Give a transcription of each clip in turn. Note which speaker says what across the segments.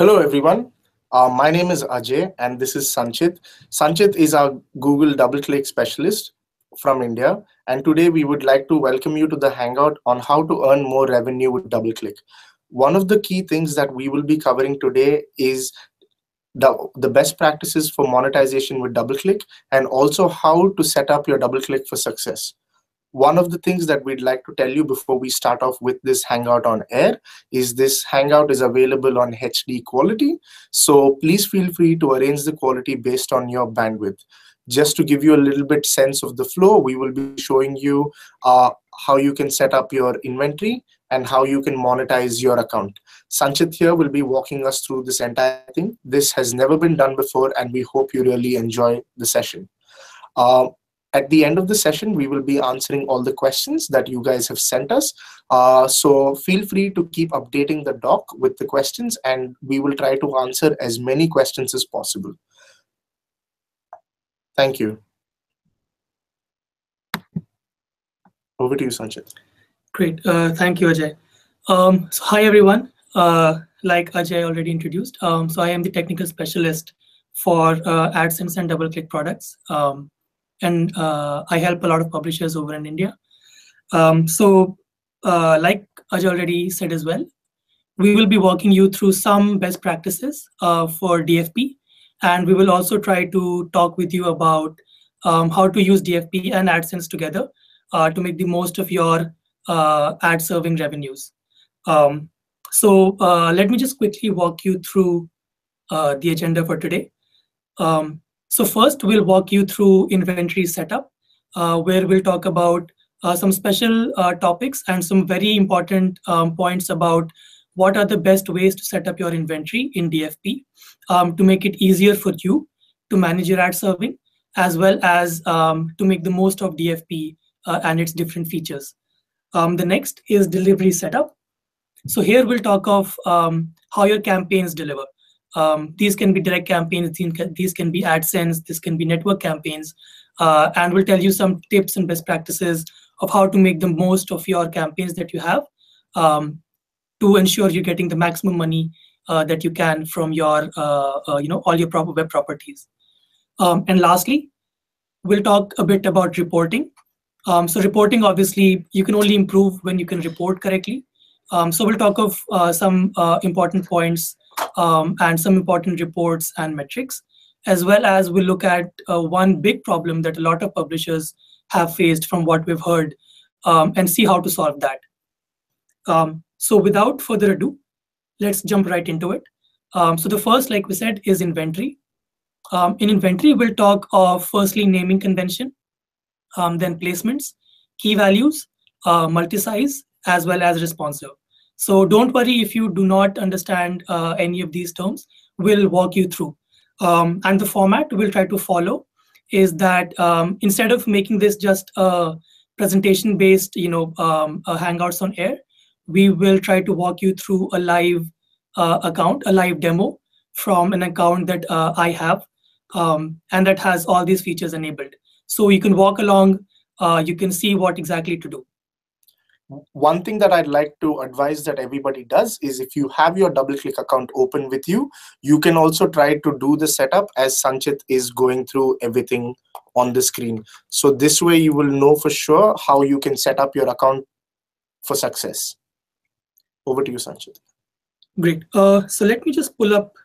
Speaker 1: Hello, everyone. My name is Ajay, and this is Sanchit. Sanchit is our Google DoubleClick specialist from India, and today we would like to welcome you to the Hangout on how to earn more revenue with DoubleClick. One of the key things that we will be covering today is the best practices for monetization with DoubleClick, and also how to set up your DoubleClick for success. One of the things that we'd like to tell you before we start off with this Hangout on air is this Hangout is available on HD quality. So please feel free to arrange the quality based on your bandwidth. Just to give you a little bit sense of the flow, we will be showing you how you can set up your inventory and how you can monetize your account. Sanchit here will be walking us through this entire thing. This has never been done before, and we hope you really enjoy the session. At the end of the session, we will be answering all the questions that you guys have sent us. So feel free to keep updating the doc with the questions, and we will try to answer as many questions as possible. Thank you. Over to you, Sanchit.
Speaker 2: Great. Thank you, Ajay. So hi, everyone. Like Ajay already introduced, so I am the technical specialist for AdSense and DoubleClick products. And I help a lot of publishers over in India. Like Ajay already said as well, we will be walking you through some best practices for DFP, and we will also try to talk with you about how to use DFP and AdSense together to make the most of your ad serving revenues. Let me just quickly walk you through the agenda for today. So first, we'll walk you through inventory setup, where we'll talk about some special topics and some very important points about what are the best ways to set up your inventory in DFP to make it easier for you to manage your ad serving, as well as to make the most of DFP and its different features. The next is delivery setup. So here we'll talk of how your campaigns deliver. These can be direct campaigns, these can be AdSense, this can be network campaigns, and we'll tell you some tips and best practices of how to make the most of your campaigns that you have to ensure you're getting the maximum money that you can from your, all your proper web properties. And lastly, we'll talk a bit about reporting. So reporting, obviously, you can only improve when you can report correctly. So we'll talk of some important points and some important reports and metrics, as well as we'll look at one big problem that a lot of publishers have faced from what we've heard and see how to solve that. So without further ado, let's jump right into it. So the first, like we said, is inventory. In inventory, we'll talk of firstly naming convention, then placements, key values, multi-size, as well as responsive. So don't worry if you do not understand any of these terms. We'll walk you through. And the format we'll try to follow is that instead of making this just a presentation-based, Hangouts on air, we will try to walk you through a live account, a live demo from an account that I have, and that has all these features enabled. So you can walk along, you can see what exactly to do.
Speaker 1: One thing that I'd like to advise that everybody does is if you have your DoubleClick account open with you, you can also try to do the setup as Sanchit is going through everything on the screen. So this way you will know for sure how you can set up your account for success. Over to you, Sanchit.
Speaker 2: Great. So let me just pull up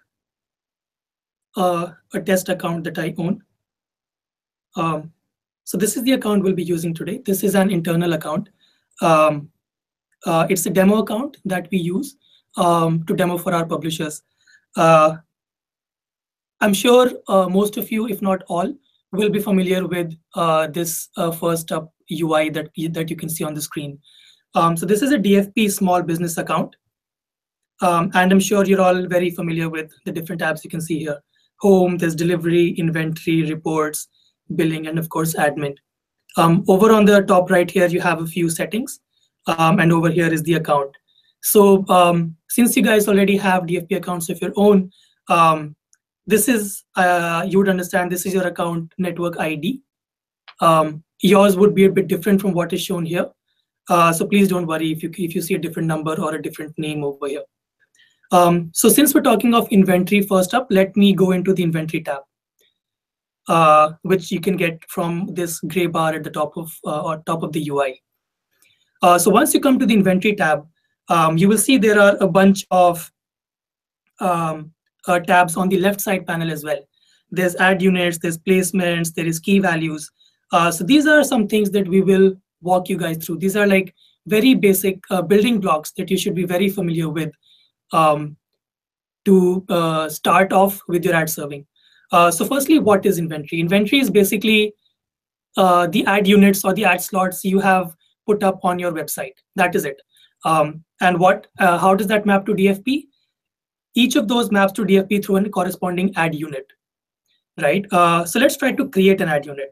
Speaker 2: a test account that I own. So this is the account we'll be using today. This is an internal account. It's a demo account that we use to demo for our publishers. I'm sure most of you, if not all, will be familiar with this first up UI that you can see on the screen. So this is a DFP small business account. And I'm sure you're all very familiar with the different tabs you can see here. Home, there's delivery, inventory, reports, billing, and of course, admin. Over on the top right here, you have a few settings, and over here is the account. So since you guys already have DFP accounts of your own, this is, you would understand, this is your account network ID. Yours would be a bit different from what is shown here. So please don't worry if you see a different number or a different name over here. So since we're talking of inventory, first up, let me go into the inventory tab, which you can get from this gray bar at the top of the UI. So once you come to the inventory tab, you will see there are a bunch of tabs on the left side panel as well. There's ad units, there's placements, there is key values. So these are some things that we will walk you guys through. These are like very basic building blocks that you should be very familiar with to start off with your ad serving. So firstly, what is inventory? Inventory is basically the ad units or the ad slots you have put up on your website. That is it. And how does that map to DFP? Each of those maps to DFP through a corresponding ad unit, right? So let's try to create an ad unit.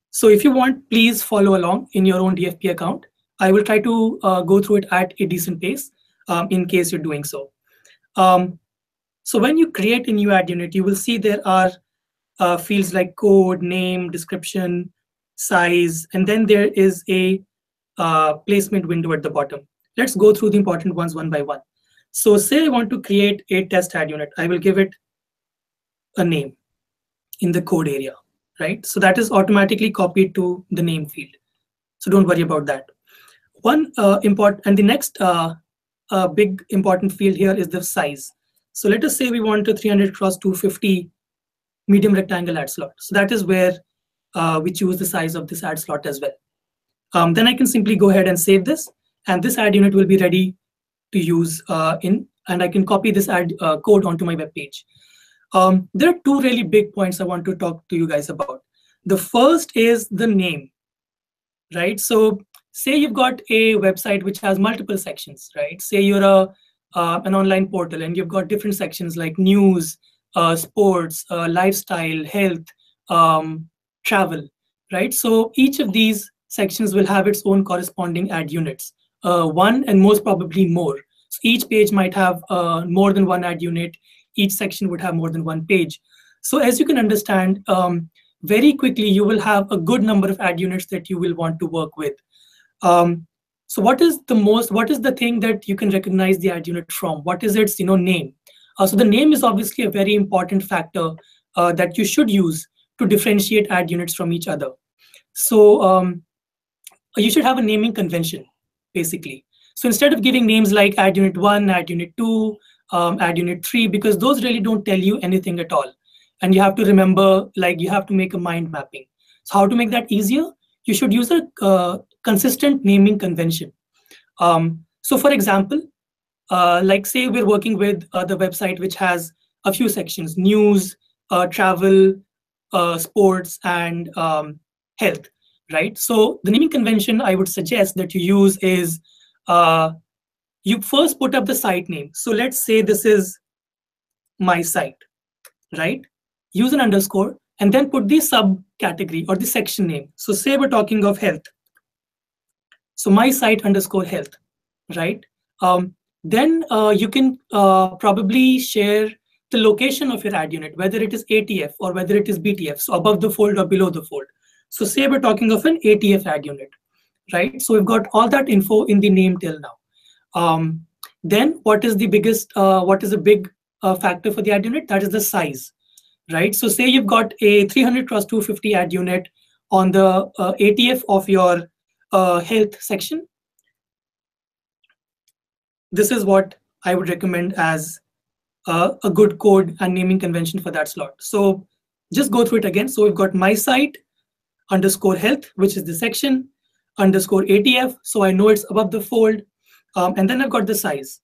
Speaker 2: So if you want, please follow along in your own DFP account. I will try to go through it at a decent pace in case you're doing so. So when you create a new ad unit, you will see there are fields like code, name, description, size, and then there is a placement window at the bottom. Let's go through the important ones one by one. So say I want to create a test ad unit. I will give it a name in the code area, right? So that is automatically copied to the name field. So don't worry about that. The next big important field here is the size. So let us say we want a 300 cross 250 medium rectangle ad slot. So that is where we choose the size of this ad slot as well. Then I can simply go ahead and save this, and this ad unit will be ready to use and I can copy this ad code onto my web page. There are two really big points I want to talk to you guys about. The first is the name, right? So say you've got a website which has multiple sections, right? Say you're an online portal and you've got different sections like news, sports, lifestyle, health, travel, right? So each of these sections will have its own corresponding ad units, one and most probably more. So each page might have more than one ad unit. Each section would have more than one page. So as you can understand, very quickly you will have a good number of ad units that you will want to work with. So what is the thing that you can recognize the ad unit from? What is its name? So the name is obviously a very important factor that you should use to differentiate ad units from each other. So you should have a naming convention, basically. So instead of giving names like ad unit 1, ad unit 2, ad unit 3, because those really don't tell you anything at all. And you have to remember, like you have to make a mind mapping. So how to make that easier? You should use a consistent naming convention. So for example, like say we're working with the website which has a few sections: news, travel, sports, and health, right? So the naming convention I would suggest that you use is you first put up the site name. So let's say this is my site, right? Use an underscore and then put the subcategory or the section name. So say we're talking of health. So my site underscore health, right? Then you can probably share the location of your ad unit, whether it is ATF or whether it is BTF, so above the fold or below the fold. So say we're talking of an ATF ad unit, right? So we've got all that info in the name till now. Then what is the big factor for the ad unit? That is the size, right? So say you've got a 300 cross 250 ad unit on the ATF of your health section. This is what I would recommend as a good code and naming convention for that slot. So just go through it again. So we've got my site underscore health, which is the section, underscore ATF. So I know it's above the fold. And then I've got the size,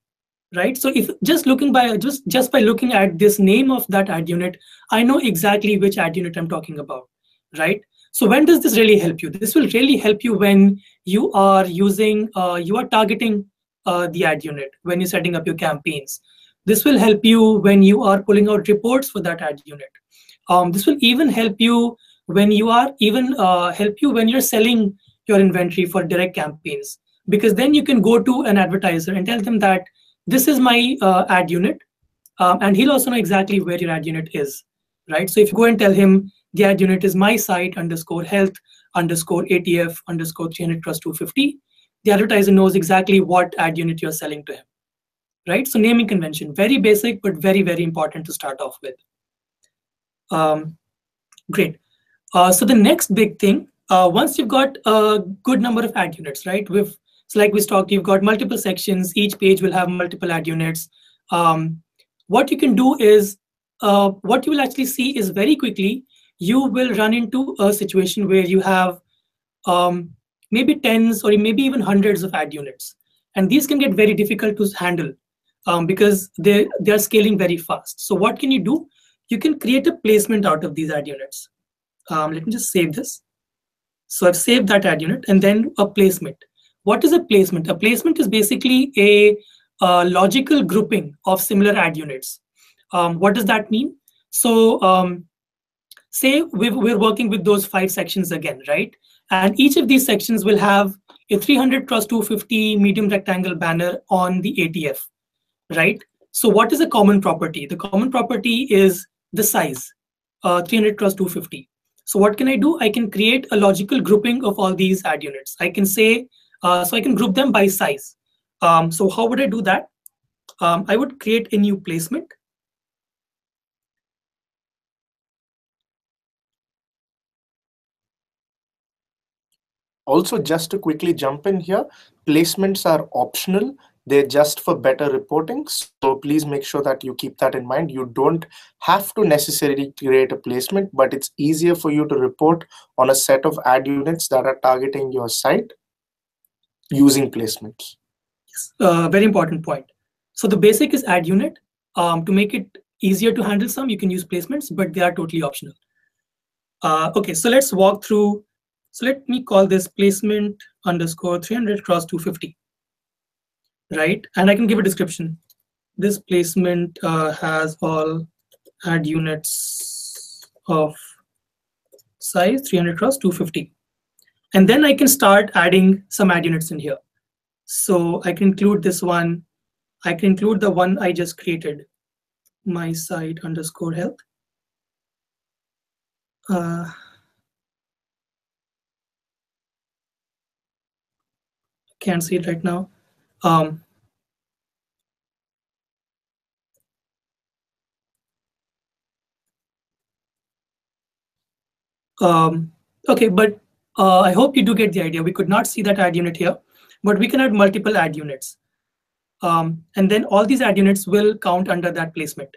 Speaker 2: right? So if just by looking at this name of that ad unit, I know exactly which ad unit I'm talking about, right? So when does this really help you? This will really help you when you are targeting the ad unit, when you're setting up your campaigns. This will help you when you are pulling out reports for that ad unit. This will even help you when you're selling your inventory for direct campaigns, because then you can go to an advertiser and tell them that this is my ad unit, and he'll also know exactly where your ad unit is, right? So if you go and tell him the ad unit is my site underscore health underscore ATF underscore 300 cross 250, the advertiser knows exactly what ad unit you're selling to him, right? So naming convention, very basic, but very, very important to start off with. Great. So the next big thing, once you've got a good number of ad units, right? So like we talked, you've got multiple sections. Each page will have multiple ad units. What you can do is, what you will actually see is very quickly, you will run into a situation where you have maybe tens or maybe even hundreds of ad units. And these can get very difficult to handle because they're scaling very fast. So what can you do? You can create a placement out of these ad units. Let me just save this. So I've saved that ad unit and then a placement. What is a placement? A placement is basically a logical grouping of similar ad units. What does that mean? So say we're working with those 5 sections again, right? And each of these sections will have a 300 cross 250 medium rectangle banner on the ATF, right? So what is a common property? The common property is the size, 300 cross 250. So what can I do? I can create a logical grouping of all these ad units. I can say, so I can group them by size. So how would I do that? I would create a new placement.
Speaker 1: Also, just to quickly jump in here, placements are optional. They're just for better reporting. So please make sure that you keep that in mind. You don't have to necessarily create a placement, but it's easier for you to report on a set of ad units that are targeting your site using placements.
Speaker 2: Yes, very important point. So the basic is ad unit. To make it easier to handle some, you can use placements, but they are totally optional. Okay, so let's walk through. So let me call this placement underscore 300 cross 250, right? And I can give a description. This placement has all ad units of size 300 cross 250. And then I can start adding some ad units in here. So I can include this one. I can include the one I just created, my site underscore health. Can't see it right now. Okay, but I hope you do get the idea. We could not see that ad unit here, but we can add multiple ad units. And then all these ad units will count under that placement.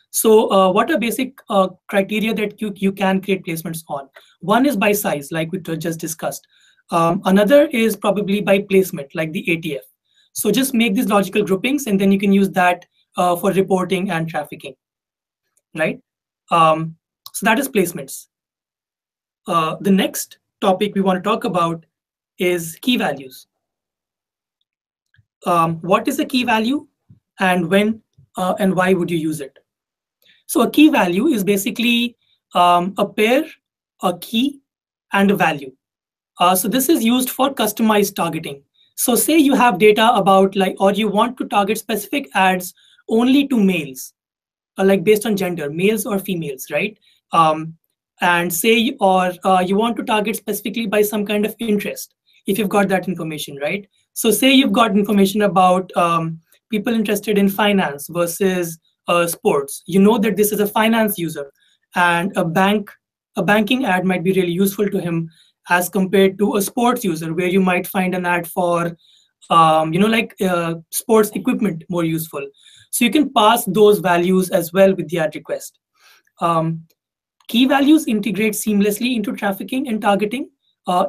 Speaker 2: So what are basic criteria that you can create placements on? One is by size, like we just discussed. Another is probably by placement, like the ATF. So just make these logical groupings, and then you can use that for reporting and trafficking, right? So that is placements. The next topic we want to talk about is key values. What is a key value, and when and why would you use it? So a key value is basically a pair, a key, and a value. So this is used for customized targeting. So say you have data about or you want to target specific ads only to males, like based on gender, males or females, right? And say, or you want to target specifically by some kind of interest, if you've got that information, right? So say you've got information about people interested in finance versus sports. You know that this is a finance user, and a banking ad might be really useful to him as compared to a sports user, where you might find an ad for sports equipment more useful. So you can pass those values as well with the ad request. Key values integrate seamlessly into trafficking and targeting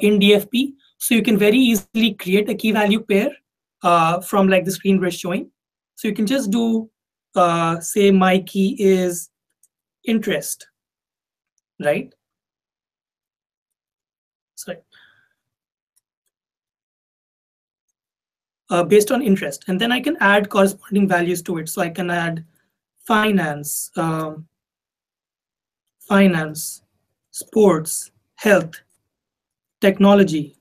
Speaker 2: in DFP. So you can very easily create a key value pair from like the screen we're showing. So you can just do, say my key is interest, right? Sorry. Based on interest. And then I can add corresponding values to it. So I can add finance, sports, health, technology,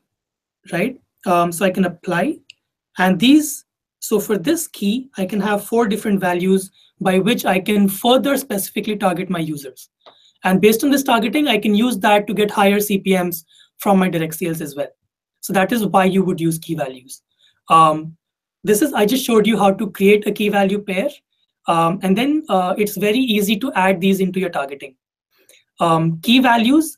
Speaker 2: right? So I can apply. And these, so for this key, I can have 4 different values by which I can further specifically target my users. And based on this targeting, I can use that to get higher CPMs from my direct sales as well. So that is why you would use key values. I just showed you how to create a key value pair. And then it's very easy to add these into your targeting. Key values,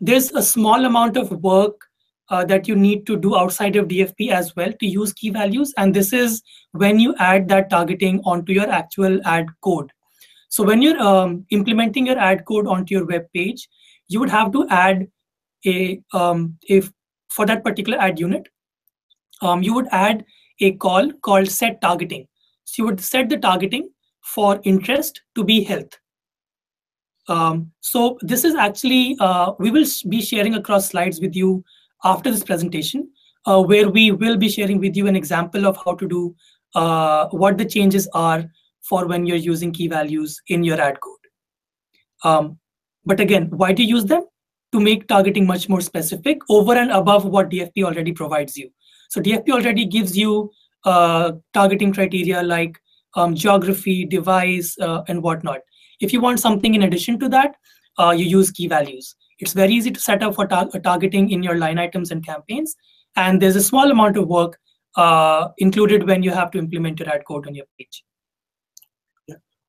Speaker 2: there's a small amount of work that you need to do outside of DFP as well to use key values. And this is when you add that targeting onto your actual ad code. So when you're implementing your ad code onto your web page, you would have to add for that particular ad unit, you would add a call called set targeting. So you would set the targeting for interest to be health. So this is actually, we will be sharing across slides with you after this presentation, where we will be sharing with you an example of how to do what the changes are for when you're using key values in your ad code. But again, why do you use them? To make targeting much more specific over and above what DFP already provides you. So DFP already gives you targeting criteria like geography, device, and whatnot. If you want something in addition to that, you use key values. It's very easy to set up for targeting in your line items and campaigns. And there's a small amount of work included when you have to implement your ad code on your page.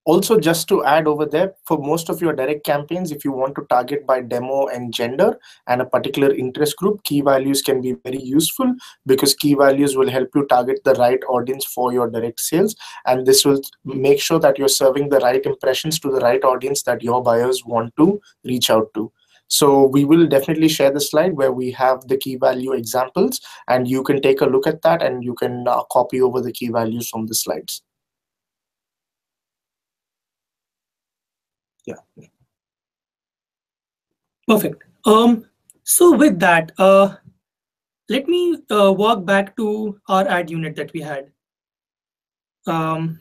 Speaker 1: Also, just to add over there, for most of your direct campaigns, if you want to target by demo and gender and a particular interest group, key values can be very useful because key values will help you target the right audience for your direct sales. And this will make sure that you're serving the right impressions to the right audience that your buyers want to reach out to. So we will definitely share the slide where we have the key value examples, and you can take a look at that and you can copy over the key values from the slides. Yeah.
Speaker 2: Perfect. So with that, let me walk back to our ad unit that we had. I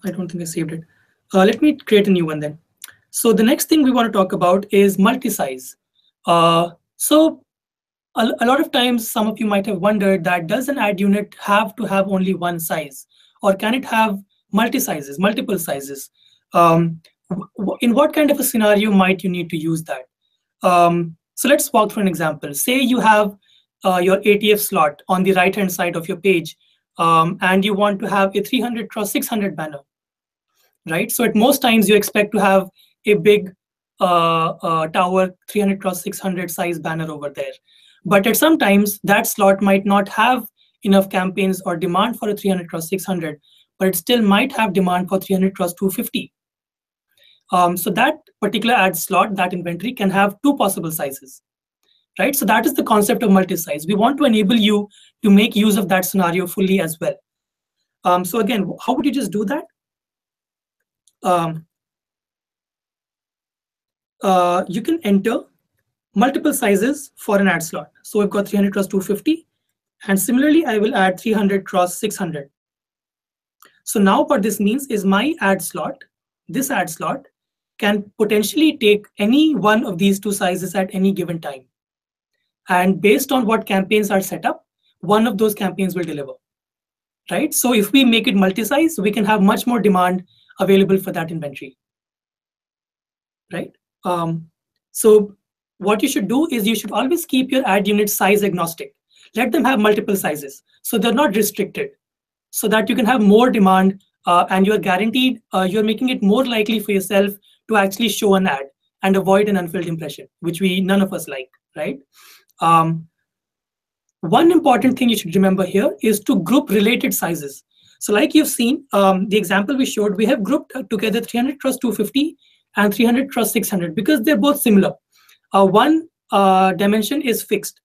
Speaker 2: don't think I saved it. Let me create a new one then. So the next thing we want to talk about is multi-size. So a lot of times, some of you might have wondered that does an ad unit have to have only one size, or can it have multi-sizes, multiple sizes? In what kind of a scenario might you need to use that? So let's walk through an example. Say you have your ATF slot on the right-hand side of your page, and you want to have a 300x600 banner, right? So at most times you expect to have a big tower 300x600 size banner over there. But at some times that slot might not have enough campaigns or demand for a 300x600, but it still might have demand for 300x250. So that particular ad slot, that inventory can have two possible sizes, right? So that is the concept of multi-size. We want to enable you to make use of that scenario fully as well. So again, how would you just do that? You can enter multiple sizes for an ad slot. So we've got 300x250, and similarly, I will add 300x600. So now what this means is my ad slot, this ad slot, can potentially take any one of these two sizes at any given time. And based on what campaigns are set up, one of those campaigns will deliver, right? So if we make it multi-size, we can have much more demand available for that inventory, right? So what you should do is you should always keep your ad unit size agnostic. Let them have multiple sizes, so they're not restricted, so that you can have more demand and you're guaranteed, you're making it more likely for yourself to actually show an ad and avoid an unfilled impression, which none of us like, right? One important thing you should remember here is to group related sizes. So like you've seen, the example we showed, we have grouped together 300x250 and 300x600 because they're both similar. One dimension is fixed.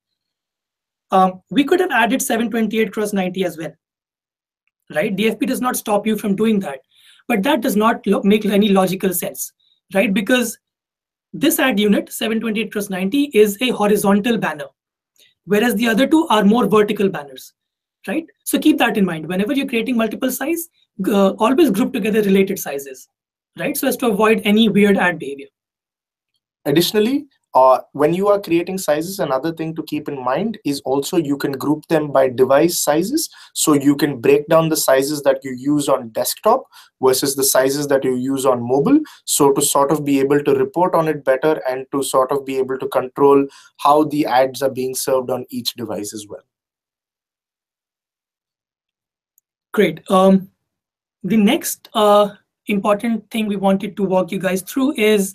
Speaker 2: We could have added 728x90 as well, right? DFP does not stop you from doing that, but that does not make any logical sense, right? Because this ad unit, 728x90, is a horizontal banner, whereas the other two are more vertical banners, right? So keep that in mind. Whenever you're creating multiple size, always group together related sizes, right? So as to avoid any weird ad behavior.
Speaker 1: Additionally, When you are creating sizes, another thing to keep in mind is also you can group them by device sizes. So you can break down the sizes that you use on desktop versus the sizes that you use on mobile. So to sort of be able to report on it better and to sort of be able to control how the ads are being served on each device as well.
Speaker 2: Great. The next important thing we wanted to walk you guys through is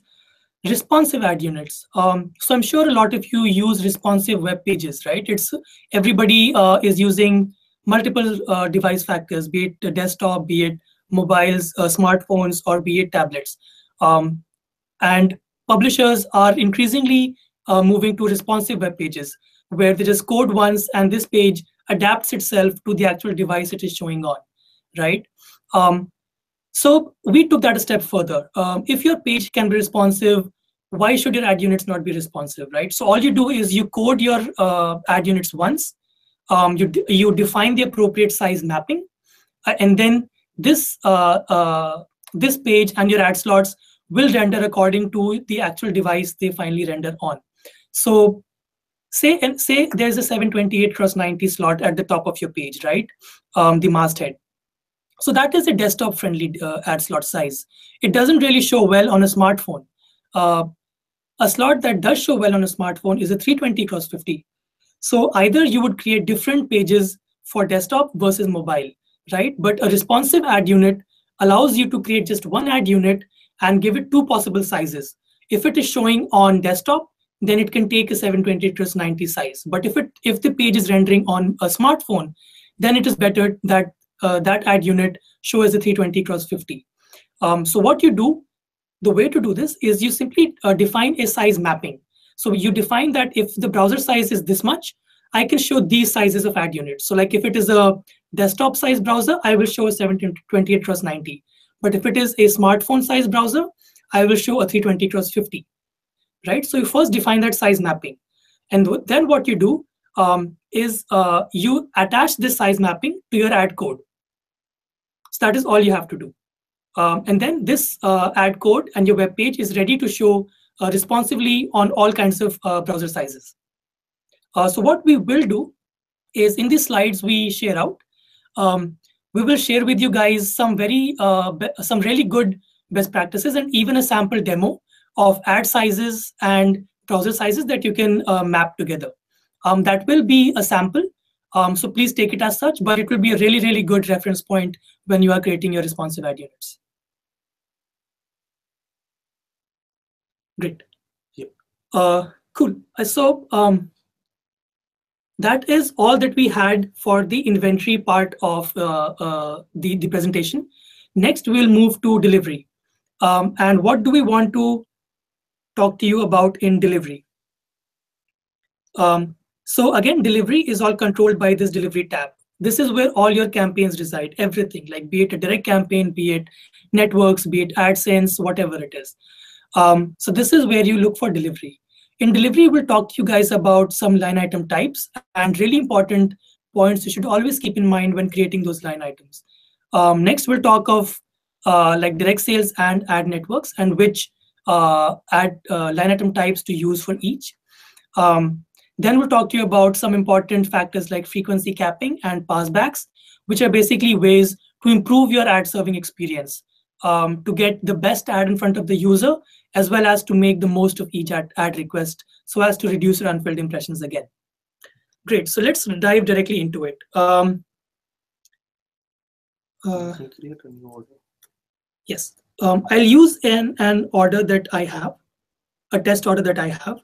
Speaker 2: responsive ad units. So I'm sure a lot of you use responsive web pages, right? It's everybody is using multiple device factors, be it the desktop, be it mobiles, smartphones, or be it tablets. And publishers are increasingly moving to responsive web pages where they just code once and this page adapts itself to the actual device it is showing on, right? So we took that a step further. If your page can be responsive, why should your ad units not be responsive, right? So all you do is you code your ad units once, you define the appropriate size mapping, and then this this page and your ad slots will render according to the actual device they finally render on. So say there's a 728x90 slot at the top of your page, right? The masthead. So that is a desktop friendly ad slot size. It doesn't really show well on a smartphone. A slot that does show well on a smartphone is a 320x50. So either you would create different pages for desktop versus mobile, right? But a responsive ad unit allows you to create just one ad unit and give it two possible sizes. If it is showing on desktop, then it can take a 720x90 size. But if the page is rendering on a smartphone, then it is better that that ad unit show as a 320x50. So what you do, the way to do this is you simply define a size mapping. So you define that if the browser size is this much, I can show these sizes of ad units. So like if it is a desktop size browser, I will show a 728x90. But if it is a smartphone size browser, I will show a 320x50, right? So you first define that size mapping. And then what you do is you attach this size mapping to your ad code. So that is all you have to do. And then this ad code and your web page is ready to show responsively on all kinds of browser sizes. So what we will do is in the slides we share out, we will share with you guys some really good best practices and even a sample demo of ad sizes and browser sizes that you can map together. That will be a sample. So please take it as such, but it will be a really, really good reference point when you are creating your responsive ad units. Great. Yeah. Cool. So that is all that we had for the inventory part of the presentation. Next, we'll move to delivery. And what do we want to talk to you about in delivery? So again, delivery is all controlled by this delivery tab. This is where all your campaigns reside, everything, like be it a direct campaign, be it networks, be it AdSense, whatever it is. So this is where you look for delivery. In delivery, we'll talk to you guys about some line item types and really important points you should always keep in mind when creating those line items. Next, we'll talk of like direct sales and ad networks and which line item types to use for each. Then we'll talk to you about some important factors like frequency capping and passbacks, which are basically ways to improve your ad serving experience, to get the best ad in front of the user, as well as to make the most of each ad request so as to reduce your unfilled impressions again. Great, so let's dive directly into it. Yes, I'll use an order that I have, a test order that I have,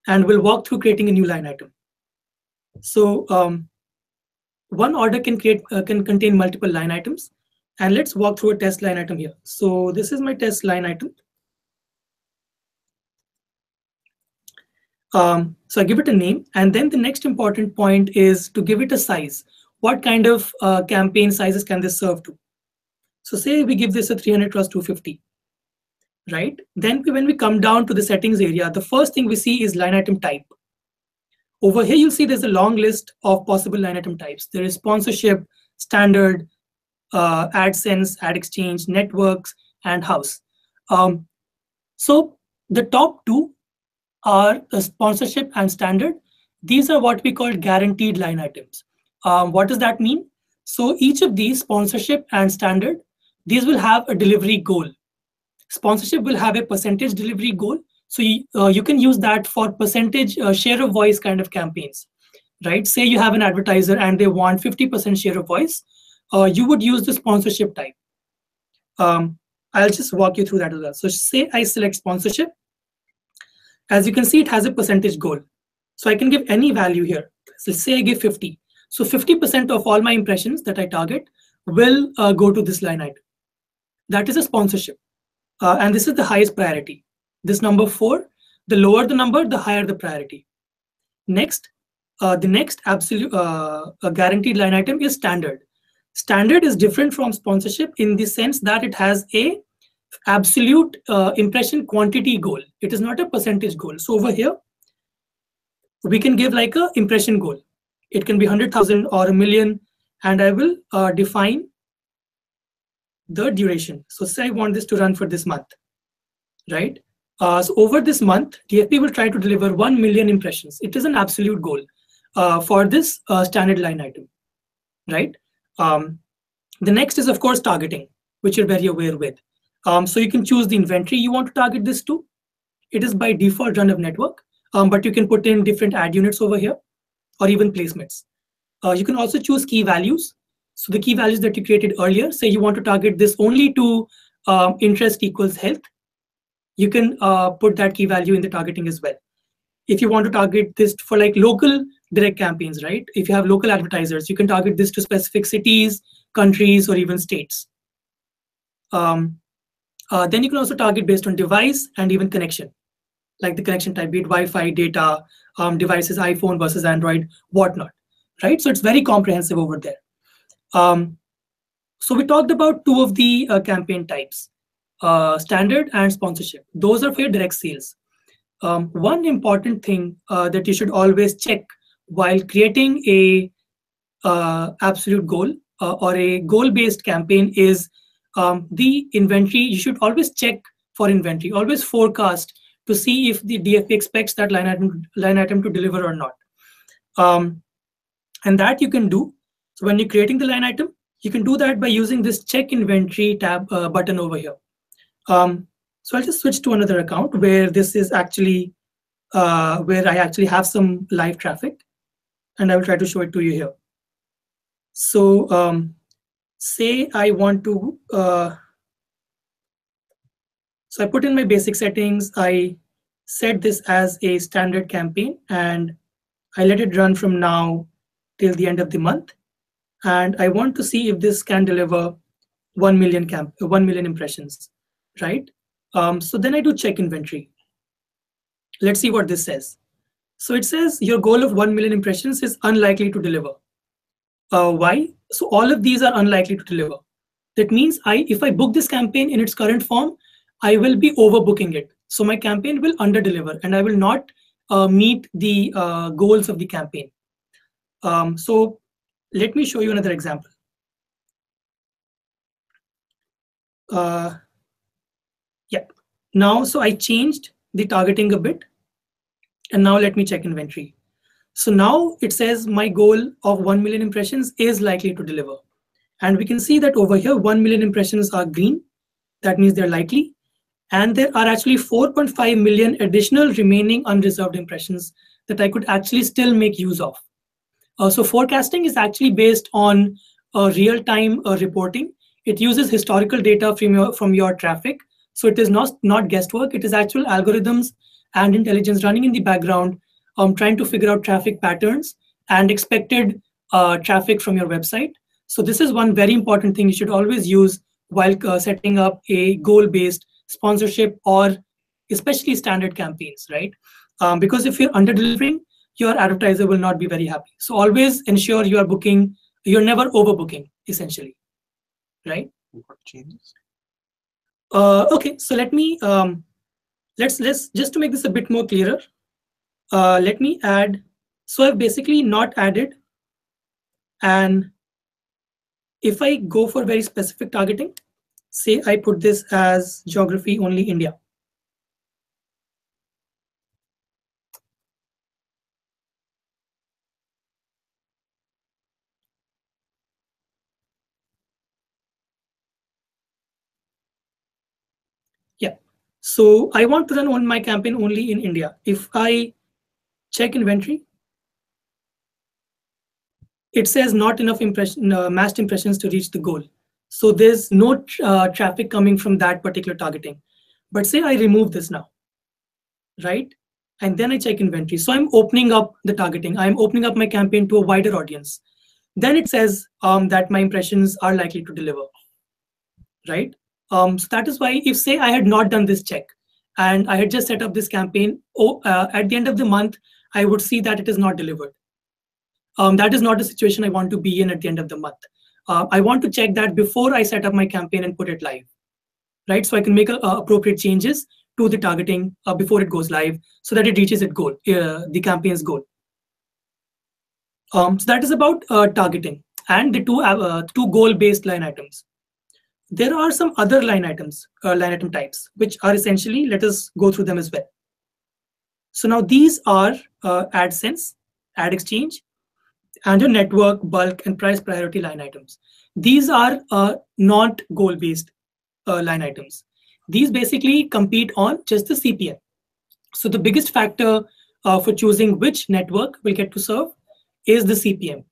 Speaker 2: and we'll walk through creating a new line item. So one order can contain multiple line items, and let's walk through a test line item here. So this is my test line item. So I give it a name, and then the next important point is to give it a size. What kind of campaign sizes can this serve to? So say we give this a 300x250, right? Then when we come down to the settings area, the first thing we see is line item type. Over here, you'll see there's a long list of possible line item types. There is sponsorship, standard, AdSense, ad exchange, networks, and house. So the top two are the sponsorship and standard. These are what we call guaranteed line items. What does that mean? So each of these, sponsorship and standard, these will have a delivery goal. Sponsorship will have a percentage delivery goal. So you can use that for percentage share of voice kind of campaigns, right? Say you have an advertiser and they want 50% share of voice. You would use the sponsorship type. I'll just walk you through that as well. So say I select sponsorship. As you can see, it has a percentage goal. So I can give any value here. So say I give 50. So 50% of all my impressions that I target will go to this line item. That is a sponsorship. And this is the highest priority. This number 4, the lower the number, the higher the priority. Next, the next absolute guaranteed line item is standard. Standard is different from sponsorship in the sense that it has a absolute impression quantity goal. It is not a percentage goal. So over here, we can give like a impression goal. It can be 100,000 or a million, and I will define the duration. So say I want this to run for this month, right? So over this month, DFP will try to deliver 1 million impressions. It is an absolute goal for this standard line item, right? The next is, of course, targeting, which you're very aware with. So you can choose the inventory you want to target this to. It is by default run of network, but you can put in different ad units over here or even placements. You can also choose key values. So the key values that you created earlier, say you want to target this only to interest equals health, you can put that key value in the targeting as well. If you want to target this for like local direct campaigns, right? If you have local advertisers, you can target this to specific cities, countries, or even states. Then you can also target based on device and even connection, like the connection type, be it Wi-Fi, data, devices, iPhone versus Android, whatnot, right? So it's very comprehensive over there. So we talked about 2 of the campaign types, standard and sponsorship. Those are for your direct sales. One important thing that you should always check while creating a absolute goal or a goal-based campaign is the inventory. You should always check for inventory, always forecast to see if the DFP expects that line item to deliver or not. And that you can do. So when you're creating the line item, you can do that by using this check inventory tab button over here. So I'll just switch to another account where this is actually where I actually have some live traffic, and I will try to show it to you here. So say I want to, so I put in my basic settings. I set this as a standard campaign, and I let it run from now till the end of the month. And I want to see if this can deliver 1 million impressions, right? So then I do check inventory. Let's see what this says. So it says your goal of 1 million impressions is unlikely to deliver. Why? So all of these are unlikely to deliver. That means if I book this campaign in its current form, I will be overbooking it. So my campaign will underdeliver, and I will not meet the goals of the campaign. So let me show you another example. Yeah. Now, so I changed the targeting a bit, and now let me check inventory. So now it says my goal of 1 million impressions is likely to deliver. And we can see that over here, 1 million impressions are green. That means they're likely. And there are actually 4.5 million additional remaining unreserved impressions that I could actually still make use of. So forecasting is actually based on real-time reporting. It uses historical data from your traffic. So it is not guesswork. It is actual algorithms and intelligence running in the background, trying to figure out traffic patterns and expected traffic from your website. So this is one very important thing you should always use while setting up a goal-based sponsorship or especially standard campaigns, right? Because if you're under-delivering, your advertiser will not be very happy. So always ensure you are booking, you're never overbooking, essentially, right?
Speaker 1: What changes?
Speaker 2: Okay, so let me, let's just to make this a bit more clearer, let me add, so I've basically not added, and if I go for very specific targeting, say I put this as geography only India. So I want to run on my campaign only in India. If I check inventory, it says not enough massed impressions to reach the goal. So there's no traffic coming from that particular targeting. But say I remove this now, right? And then I check inventory. So I'm opening up the targeting. I'm opening up my campaign to a wider audience. Then it says that my impressions are likely to deliver, right? So that is why if say I had not done this check and I had just set up this campaign, at the end of the month, I would see that it is not delivered. That is not the situation I want to be in at the end of the month. I want to check that before I set up my campaign and put it live, right? So I can make appropriate changes to the targeting before it goes live so that it reaches its goal, the campaign's goal. So that is about targeting and the two goal-based line items. There are some other line item types, which are essentially, let us go through them as well. So now these are AdSense, Ad Exchange, and your network, bulk, and price priority line items. These are not goal-based line items. These basically compete on just the CPM. So the biggest factor for choosing which network will get to serve is the CPM.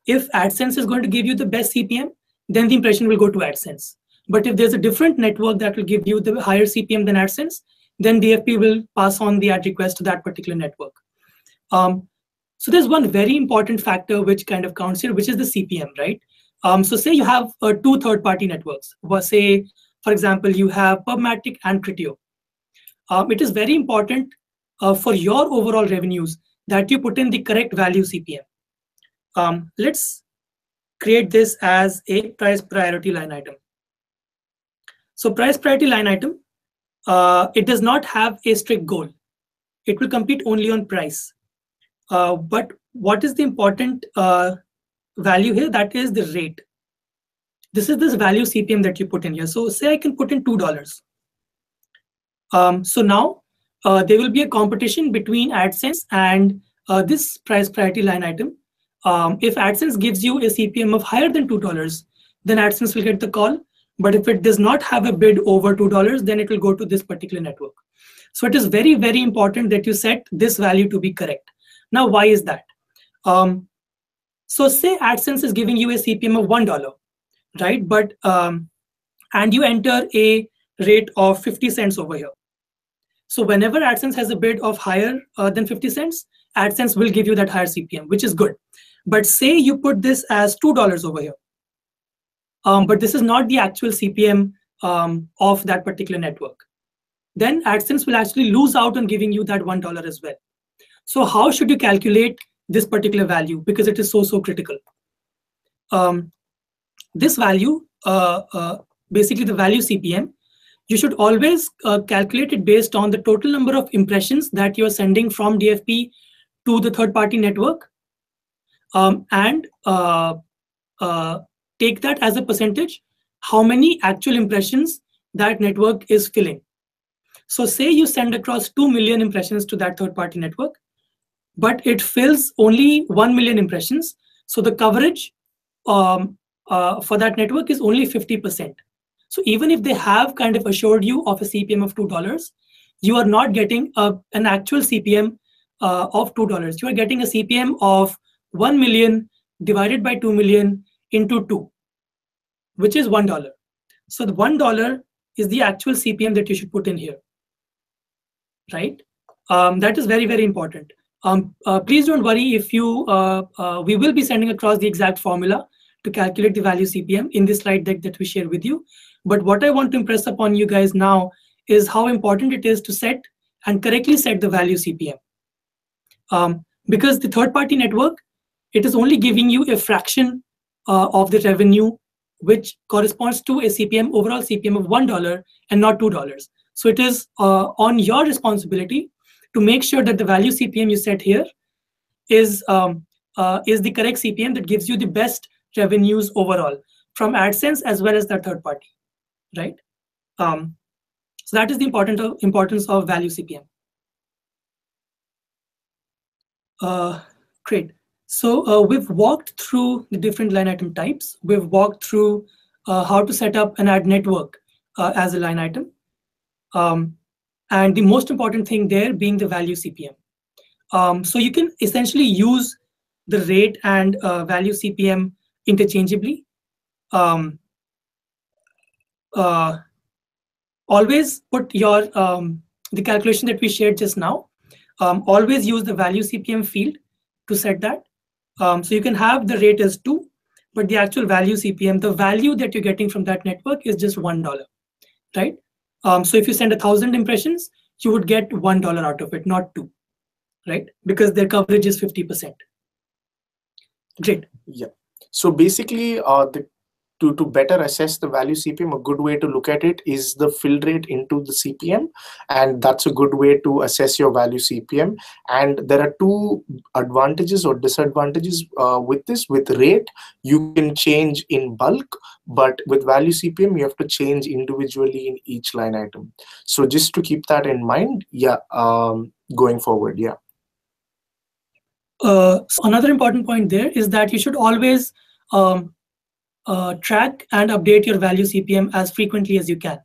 Speaker 2: If AdSense is going to give you the best CPM, then the impression will go to AdSense. But if there's a different network that will give you the higher CPM than AdSense, then DFP will pass on the ad request to that particular network. So there's one very important factor which kind of counts here, which is the CPM, right? So say you have two third-party networks. Say, for example, you have PubMatic and Criteo. It is very important for your overall revenues that you put in the correct value CPM. Let's create this as a price priority line item. So price priority line item, it does not have a strict goal. It will compete only on price. But what is the important value here? That is the rate. This is this value CPM that you put in here. So say I can put in $2. So now there will be a competition between AdSense and this price priority line item. If AdSense gives you a CPM of higher than $2, then AdSense will get the call. But if it does not have a bid over $2, then it will go to this particular network. So it is very, very important that you set this value to be correct. Now, why is that? So say AdSense is giving you a CPM of $1, right? But and you enter a rate of 50 cents over here. So whenever AdSense has a bid of higher than 50 cents, AdSense will give you that higher CPM, which is good. But say you put this as $2 over here, but this is not the actual CPM of that particular network, then AdSense will actually lose out on giving you that $1 as well. So how should you calculate this particular value? Because it is so critical. This value, basically the value CPM, you should always calculate it based on the total number of impressions that you are sending from DFP to the third-party network, and take that as a percentage, how many actual impressions that network is filling. So say you send across 2 million impressions to that third-party network, but it fills only 1 million impressions. So the coverage for that network is only 50%. So even if they have kind of assured you of a CPM of $2, you are not getting an actual CPM of $2. You are getting a CPM of 1 million divided by 2 million into 2, which is $1. So the $1 is the actual CPM that you should put in here, right? That is very, very important. Please don't worry if you, we will be sending across the exact formula to calculate the value CPM in this slide deck that we share with you. But what I want to impress upon you guys now is how important it is to set and correctly set the value CPM. Because the third-party network, it is only giving you a fraction of the revenue, which corresponds to a CPM, overall CPM of $1 and not $2. So it is on your responsibility to make sure that the value CPM you set here is the correct CPM that gives you the best revenues overall from AdSense as well as that third party, right? So that is the importance of value CPM. Great. So we've walked through the different line item types. We've walked through how to set up an ad network as a line item. And the most important thing there being the value CPM. So you can essentially use the rate and value CPM interchangeably. Always put your the calculation that we shared just now. Always use the value CPM field to set that. So you can have the rate as 2, but the actual value CPM, the value that you're getting from that network is just $1, right? So if you send 1,000 impressions, you would get $1 out of it, not 2, right? Because their coverage is 50%. Great.
Speaker 1: Yeah. So basically, to better assess the value CPM, a good way to look at it is the fill rate into the CPM, and that's a good way to assess your value CPM. And there are 2 advantages or disadvantages with this. With rate, you can change in bulk, but with value CPM, you have to change individually in each line item. So just to keep that in mind, yeah, going forward, yeah.
Speaker 2: So another important point there is that you should always track and update your value CPM as frequently as you can,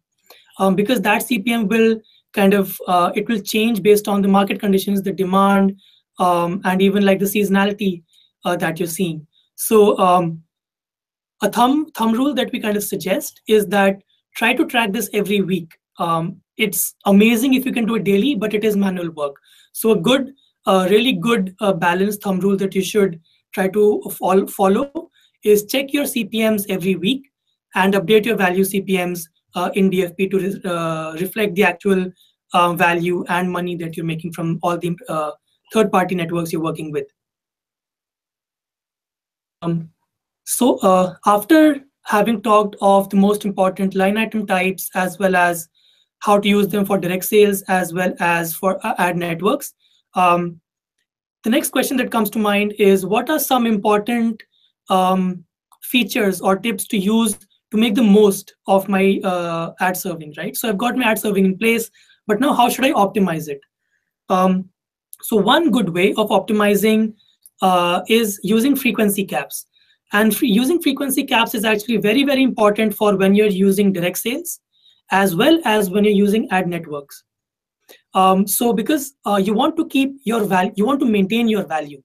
Speaker 2: because that CPM will kind of it will change based on the market conditions, the demand, and even like the seasonality that you're seeing. So a thumb rule that we kind of suggest is that try to track this every week. It's amazing if you can do it daily, but it is manual work. So a good, really good balanced thumb rule that you should try to follow is check your CPMs every week and update your value CPMs in DFP to reflect the actual value and money that you're making from all the third-party networks you're working with. So after having talked of the most important line item types, as well as how to use them for direct sales, as well as for ad networks, the next question that comes to mind is, what are some important features or tips to use to make the most of my ad serving, right? So I've got my ad serving in place, but now how should I optimize it? So one good way of optimizing is using frequency caps. And using frequency caps is actually very, very important for when you're using direct sales, as well as when you're using ad networks. So because you want to keep your value, you want to maintain your value.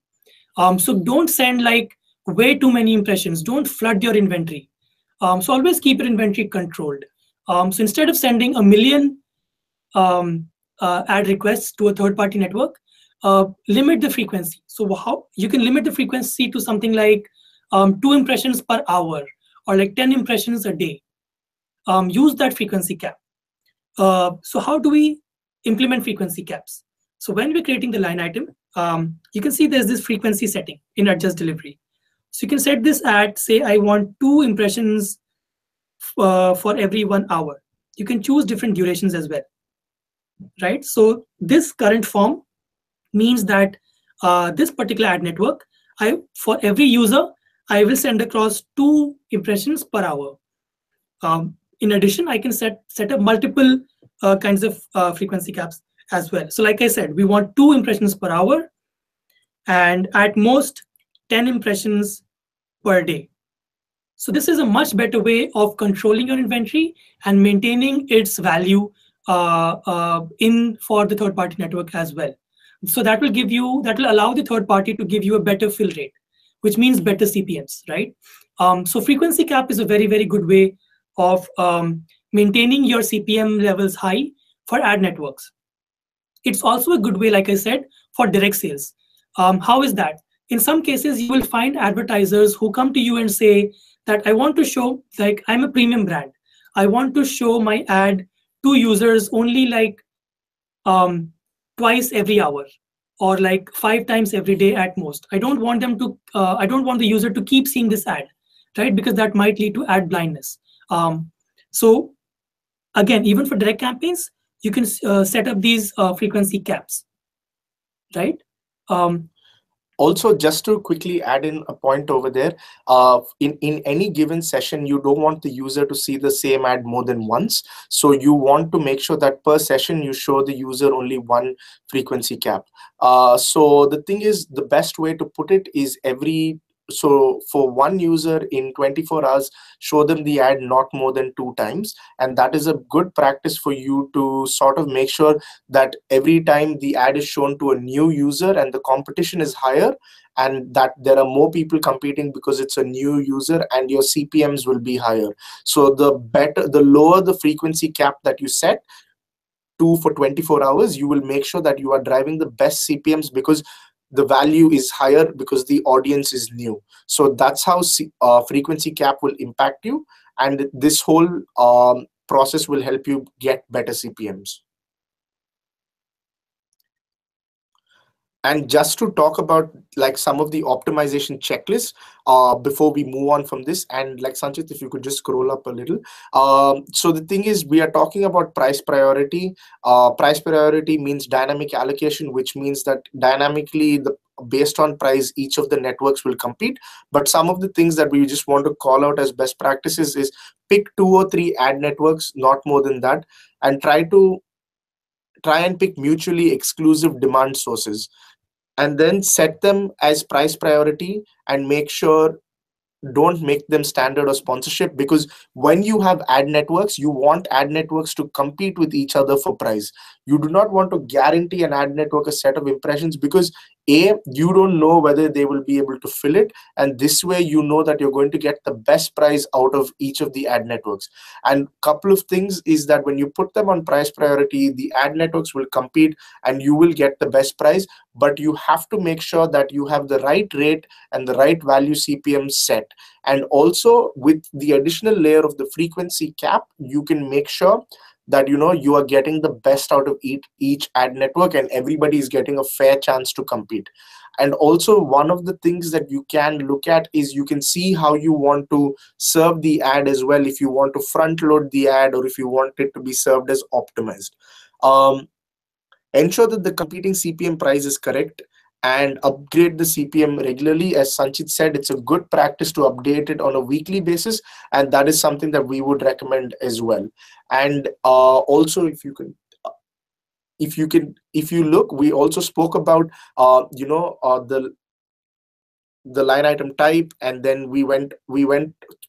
Speaker 2: So don't send like way too many impressions. Don't flood your inventory. So always keep your inventory controlled. So instead of sending 1 million ad requests to a third-party network, limit the frequency. So how you can limit the frequency to something like 2 impressions per hour, or like 10 impressions a day. Use that frequency cap. So how do we implement frequency caps? So when we're creating the line item, you can see there's this frequency setting in adjust delivery. So you can set this at, say, I want 2 impressions for every 1 hour. You can choose different durations as well, right? So this current form means that this particular ad network, for every user, I will send across 2 impressions per hour. In addition, I can set up multiple kinds of frequency caps as well. So like I said, we want 2 impressions per hour and at most 10 impressions per day. So this is a much better way of controlling your inventory and maintaining its value in for the third-party network as well. So that will allow the third party to give you a better fill rate, which means better CPMs, right? So frequency cap is a very, very good way of maintaining your CPM levels high for ad networks. It's also a good way, like I said, for direct sales. How is that? In some cases, you will find advertisers who come to you and say that I want to show, like, I'm a premium brand. I want to show my ad to users only like twice every hour, or like 5 times every day at most. I don't want them to, I don't want the user to keep seeing this ad, right? Because that might lead to ad blindness. So again, even for direct campaigns, you can set up these frequency caps, right?
Speaker 1: Also, just to quickly add in a point over there, in any given session, you don't want the user to see the same ad more than once. So you want to make sure that per session, you show the user only 1 frequency cap. So the thing is, the best way to put it is every so for one user in 24 hours, show them the ad not more than 2 times. And that is a good practice for you to sort of make sure that every time the ad is shown to a new user and the competition is higher, and that there are more people competing because it's a new user, and your CPMs will be higher. So the lower the frequency cap that you set to for 24 hours, you will make sure that you are driving the best CPMs, because the value is higher because the audience is new. So that's how frequency cap will impact you, and this whole process will help you get better CPMs. And just to talk about like some of the optimization checklists before we move on from this, and like Sanchit, if you could just scroll up a little. So the thing is, we are talking about price priority. Price priority means dynamic allocation, which means that dynamically, based on price, each of the networks will compete. But some of the things that we just want to call out as best practices is pick 2 or 3 ad networks, not more than that, and try and pick mutually exclusive demand sources, and then set them as price priority, and make sure don't make them standard or sponsorship, because when you have ad networks, you want ad networks to compete with each other for price. You do not want to guarantee an ad network a set of impressions, because you don't know whether they will be able to fill it, and this way you know that you're going to get the best price out of each of the ad networks. And couple of things is that when you put them on price priority, the ad networks will compete and you will get the best price, but you have to make sure that you have the right rate and the right value CPM set. And also with the additional layer of the frequency cap, you can make sure that you are getting the best out of each ad network, and everybody is getting a fair chance to compete. And also one of the things that you can look at is you can see how you want to serve the ad as well, if you want to front load the ad or if you want it to be served as optimized. Ensure that the competing CPM price is correct, and upgrade the CPM regularly. As Sanchit said, it's a good practice to update it on a weekly basis, and that is something that we would recommend as well. And also, if you look, we also spoke about the line item type, and then we went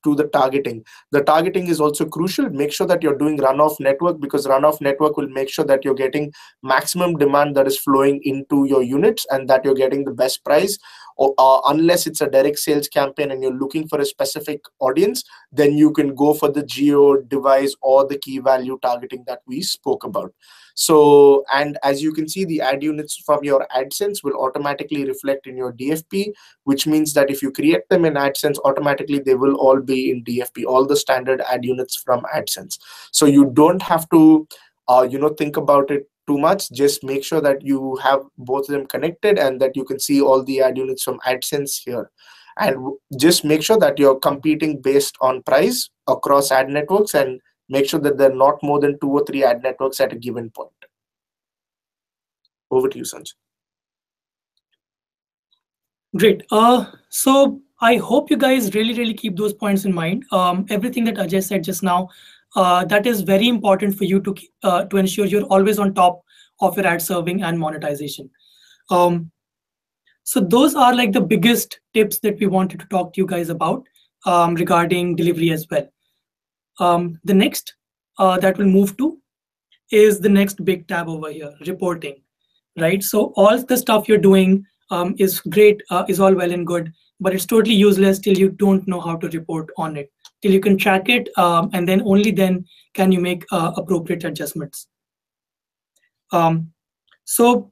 Speaker 1: to the targeting. The targeting is also crucial. Make sure that you're doing runoff network, because runoff network will make sure that you're getting maximum demand that is flowing into your units, and that you're getting the best price. Or unless it's a direct sales campaign and you're looking for a specific audience, then you can go for the geo, device, or the key value targeting that we spoke about. So, and as you can see, the ad units from your AdSense will automatically reflect in your DFP, which means that if you create them in AdSense, automatically they will all be in DFP, all the standard ad units from AdSense. So you don't have to think about it too much. Just make sure that you have both of them connected, and that you can see all the ad units from AdSense here. And just make sure that you're competing based on price across ad networks, and make sure that there are not more than 2 or 3 ad networks at a given point. Over to you, Sanjay.
Speaker 2: Great. So I hope you guys really keep those points in mind. Everything that Ajay said just now, that is very important for you to ensure you're always on top of your ad serving and monetization. So those are like the biggest tips that we wanted to talk to you guys about regarding delivery as well. The next that we'll move to is the next big tab over here, reporting, right? So all the stuff you're doing is great, is all well and good, but it's totally useless till you don't know how to report on it, till you can track it, and then only then can you make appropriate adjustments. So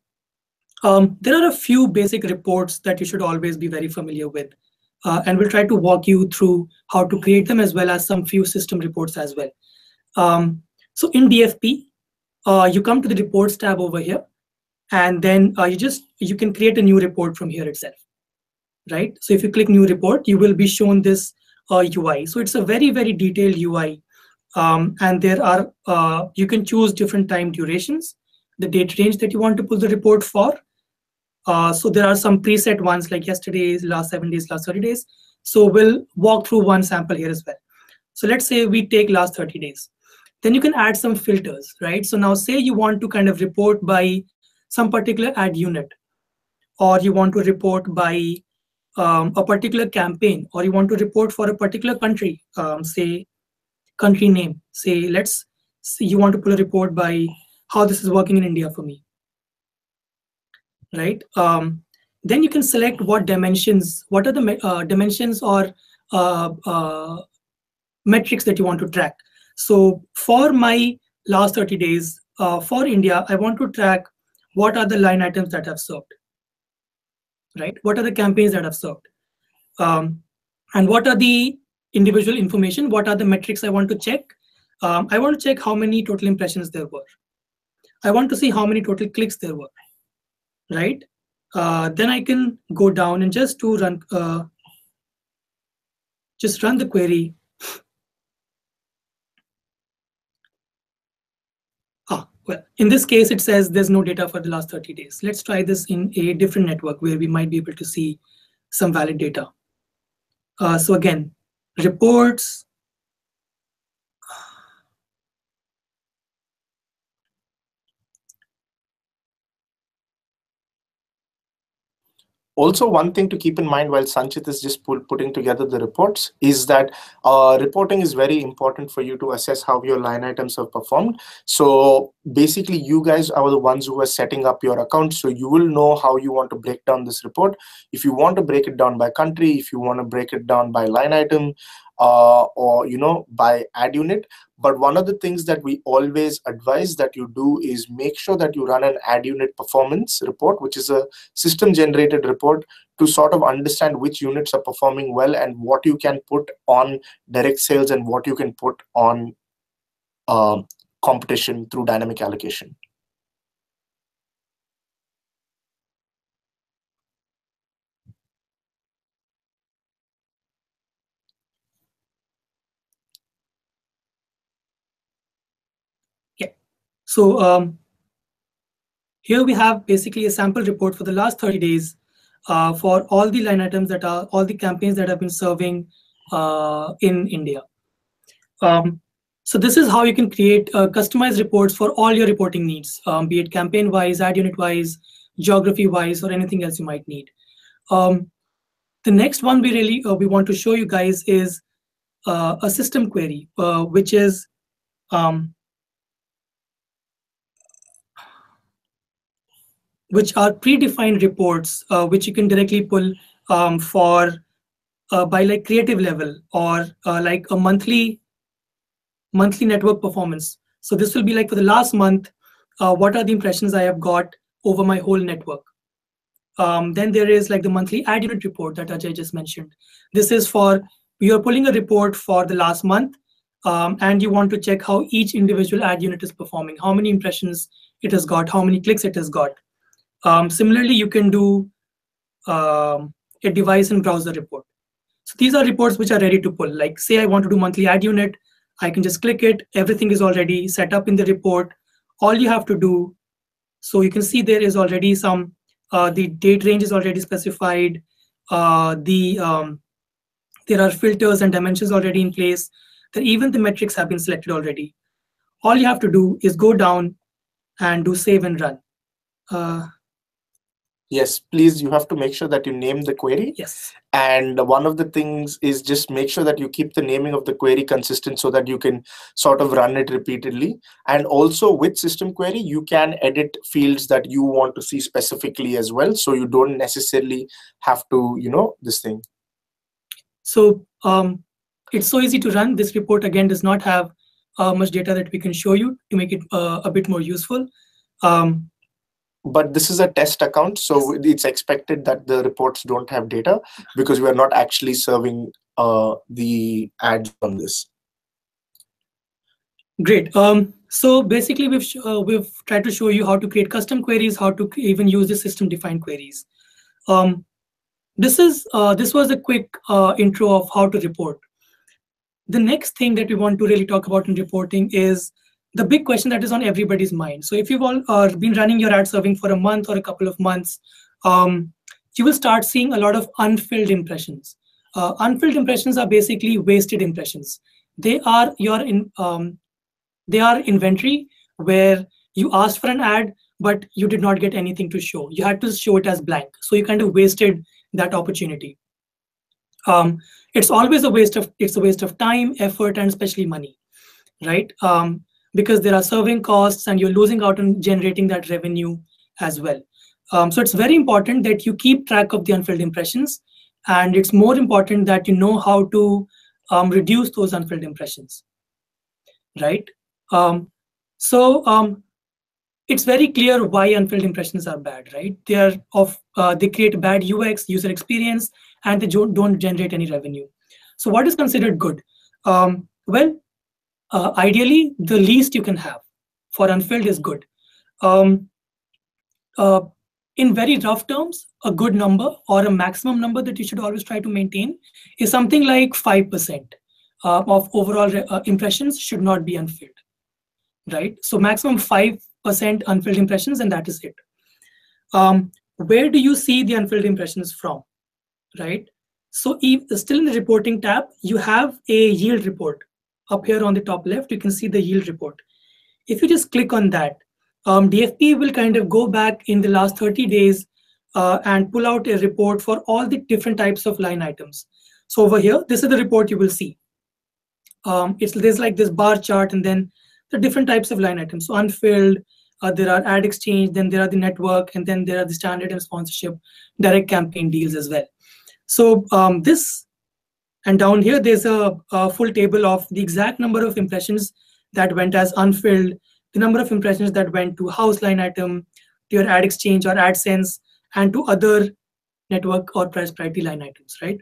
Speaker 2: there are a few basic reports that you should always be very familiar with, and we'll try to walk you through how to create them, as well as some few system reports as well. So in DFP, you come to the reports tab over here, and then you can create a new report from here itself, right? So if you click new report, you will be shown this UI. So it's a very detailed UI, and there are you can choose different time durations, the date range that you want to pull the report for. So there are some preset ones like yesterday's, last 7 days, last 30 days. So we'll walk through one sample here as well. So let's say we take last 30 days. Then you can add some filters, right? So now say you want to kind of report by some particular ad unit, or you want to report by a particular campaign, or you want to report for a particular country, say country name, say let's say you want to pull a report by how this is working in India for me, right? Then you can select what dimensions, what are the dimensions or metrics that you want to track. So for my last 30 days, for India, I want to track what are the line items that I've served, right? What are the campaigns that I've served? And what are the individual information? What are the metrics I want to check? I want to check how many total impressions there were. I want to see how many total clicks there were, right? Then I can go down and just run the query. Well, in this case, it says there's no data for the last 30 days. Let's try this in a different network where we might be able to see some valid data. So again, reports.
Speaker 1: Also, one thing to keep in mind while Sanchit is just putting together the reports is that reporting is very important for you to assess how your line items have performed. So basically, you guys are the ones who are setting up your account. So you will know how you want to break down this report. If you want to break it down by country, if you want to break it down by line item, or by ad unit. But one of the things that we always advise that you do is make sure that you run an ad unit performance report, which is a system generated report, to sort of understand which units are performing well and what you can put on direct sales and what you can put on competition through dynamic allocation.
Speaker 2: So here we have basically a sample report for the last 30 days for all the line items that are all the campaigns that have been serving in India. So this is how you can create customized reports for all your reporting needs, be it campaign-wise, ad unit-wise, geography-wise, or anything else you might need. The next one we want to show you guys is a system query, which is which are predefined reports, which you can directly pull for by like creative level or like a monthly network performance. So this will be like for the last month, what are the impressions I have got over my whole network. Then there is like the monthly ad unit report that Ajay just mentioned. This is for, you're pulling a report for the last month, and you want to check how each individual ad unit is performing, how many impressions it has got, how many clicks it has got. Similarly, you can do a device and browser report. So these are reports which are ready to pull. Like say I want to do monthly ad unit, I can just click it. Everything is already set up in the report. All you have to do, so you can see there is already some, the date range is already specified. There are filters and dimensions already in place. Then even the metrics have been selected already. All you have to do is go down and do save and run.
Speaker 1: Yes, please, you have to make sure that you name the query.
Speaker 2: Yes.
Speaker 1: And one of the things is just make sure that you keep the naming of the query consistent so that you can sort of run it repeatedly. And also with system query, you can edit fields that you want to see specifically as well. So you don't necessarily have to, this thing.
Speaker 2: So it's so easy to run. This report, again, does not have much data that we can show you to make it a bit more useful.
Speaker 1: But this is a test account, so it's expected that the reports don't have data because we are not actually serving the ads on this.
Speaker 2: Great. So basically, we've tried to show you how to create custom queries, how to even use the system-defined queries. This was a quick intro of how to report. The next thing that we want to really talk about in reporting is the big question that is on everybody's mind. So if you've all been running your ad serving for a month or a couple of months, you will start seeing a lot of unfilled impressions. Unfilled impressions are basically wasted impressions. They are inventory where you asked for an ad, but you did not get anything to show. You had to show it as blank. So you kind of wasted that opportunity. It's always a waste of time, effort, and especially money, right? Because there are serving costs and you're losing out on generating that revenue as well. So it's very important that you keep track of the unfilled impressions, and it's more important that you know how to reduce those unfilled impressions, right? Um, so it's very clear why unfilled impressions are bad, right? They create bad UX, user experience, and they don't generate any revenue. So what is considered good? Ideally, the least you can have for unfilled is good. Um, uh, in very rough terms, a good number or a maximum number that you should always try to maintain is something like 5% of overall impressions should not be unfilled, right? So maximum 5% unfilled impressions, and that is it. Where do you see the unfilled impressions from, right? So still in the reporting tab, you have a yield report. Up here on the top left, you can see the yield report. If you just click on that, DFP will kind of go back in the last 30 days and pull out a report for all the different types of line items. So over here, this is the report you will see. There's like this bar chart and then the different types of line items. So unfilled, there are ad exchange, then there are the network, and then there are the standard and sponsorship, direct campaign deals as well. So and down here, there's a full table of the exact number of impressions that went as unfilled, the number of impressions that went to house line item, to your ad exchange or AdSense, and to other network or price priority line items, right?